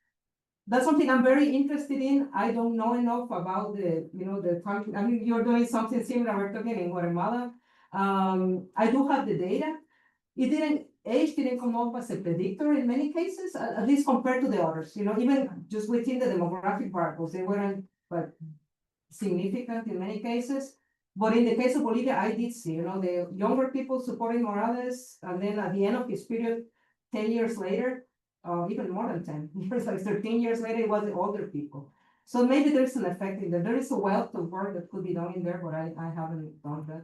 that's something I'm very interested in. I don't know enough about the, you know, I mean, you're doing something similar. We're talking in Guatemala. I do have the data. Age didn't come up as a predictor in many cases, at least compared to the others. You know, even just within the demographic variables, they weren't significant in many cases. But in the case of Bolivia, I did see, you know, the younger people supporting Morales, and then at the end of his period, 10 years later, even more than 10 years, like 13 years later, it was the older people. So maybe there's an effect in there. There is a wealth of work that could be done in there, but I haven't done that.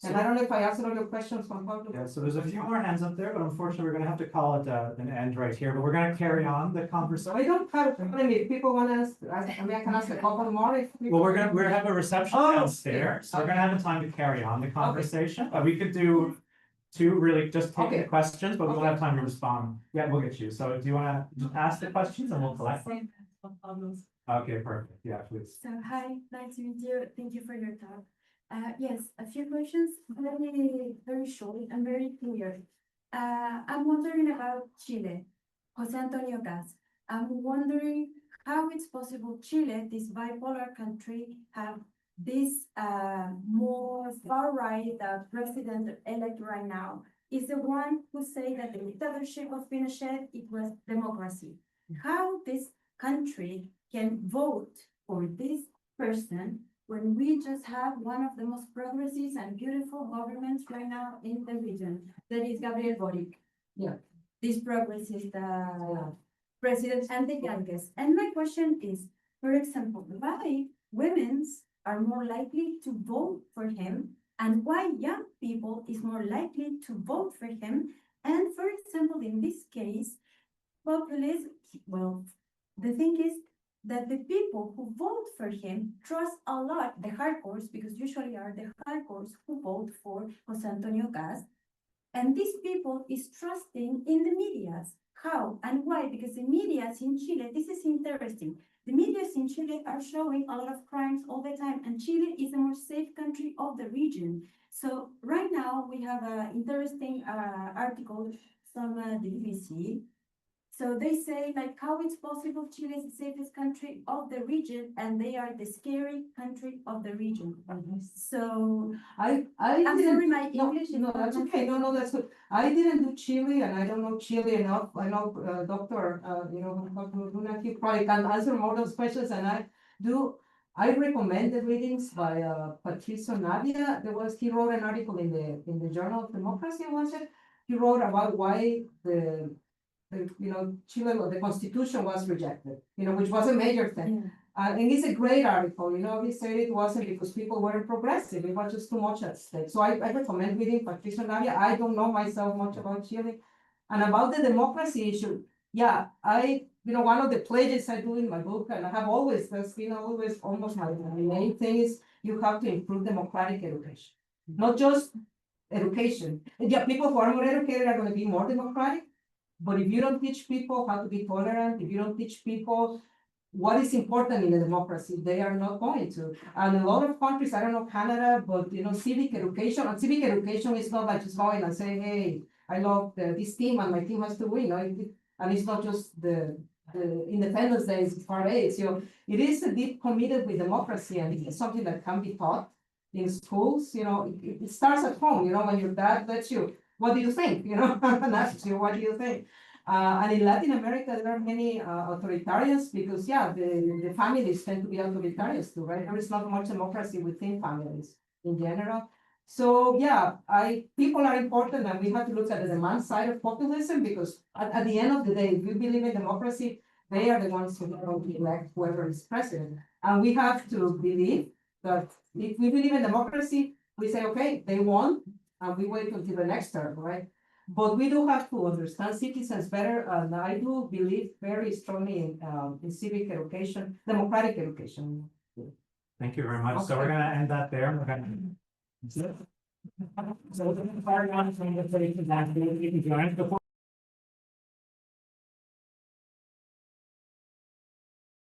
And I don't know if I answered all your questions from Pablo. Yeah, so there's a few more hands up there, but unfortunately, we're gonna have to call it an end right here, but we're gonna carry on the conversation. I don't have, I mean, if people want to ask, I mean, I can ask a couple more if. Well, we're gonna have a reception downstairs, so we're gonna have the time to carry on the conversation, but we could do two really just take the questions, but we won't have time to respond. Yeah, we'll get you. So do you wanna ask the questions and we'll collect them? Okay, perfect. Yeah, please. So hi, nice to meet you. Thank you for your talk. Yes, a few questions, very short and very clear. I'm wondering about Chile, Jose Antonio Gas. I'm wondering how it's possible Chile, this bipolar country, have this more far-right president-elect right now, is the one who say that the dictatorship of Pinochet, it was democracy. How this country can vote for this person when we just have one of the most progressive and beautiful governments right now in the region, that is Gabriel Boric. Yeah. This progressive president and the youngest. And my question is, for example, why women are more likely to vote for him, and why young people is more likely to vote for him? And for example, in this case, Populist, well, the thing is that the people who vote for him trust a lot the hardcores, because usually are the hardcores who vote for José Antonio Cast. And these people is trusting in the medias. How and why? Because the medias in Chile, this is interesting. The medias in Chile are showing a lot of crimes all the time, and Chile is the more safe country of the region. So right now we have an interesting article from the BBC. So they say, like, how it's possible Chile is the safest country of the region, and they are the scary country of the region. So I'm I'm sorry, my English is No, not that's good. okay. No, that's good. I didn't do Chile, and I don't know Chile enough. I know, Dr. Dr. Luna, he probably can answer more of those questions than I do. I recommend the readings by Patricio Navia. He wrote an article in the Journal of Democracy, was it? He wrote about why Chile, the Constitution was rejected, which was a major thing. And it's a great article, he said it wasn't because people weren't progressive, it was just too much at stake. So I recommend reading Patricia Navia. I don't know myself much about Chile. And about the democracy issue, yeah, one of the pledges I do in my book, and I have always, that's been always almost my main thing, is you have to improve democratic education. Not just education. Yeah, people who are more educated are going to be more democratic. But if you don't teach people how to be tolerant, if you don't teach people what is important in a democracy, they are not going to. And a lot of countries, I don't know Canada, but civic education, and civic education is not like just going and saying, hey, I love this team and my team has to win. And it's not just the Independence Day is parades. It is a deep committed with democracy, and it's something that can be taught in schools. It starts at home. When your dad lets you, what do you think? And asks you, what do you think? And in Latin America, there are many authoritarians because, the families tend to be authoritarians too, right? There is not much democracy within families in general. So, people are important, and we have to look at the demand side of populism, because at the end of the day, if we believe in democracy, they are the ones who will elect whoever is president. And we have to believe that if we believe in democracy, we say, okay, they won, and we wait until the next term, right? But we do have to understand citizens better, and I do believe very strongly in civic education, democratic education. Thank you very much. So we're gonna end that there. So the part one from the place is that you can join.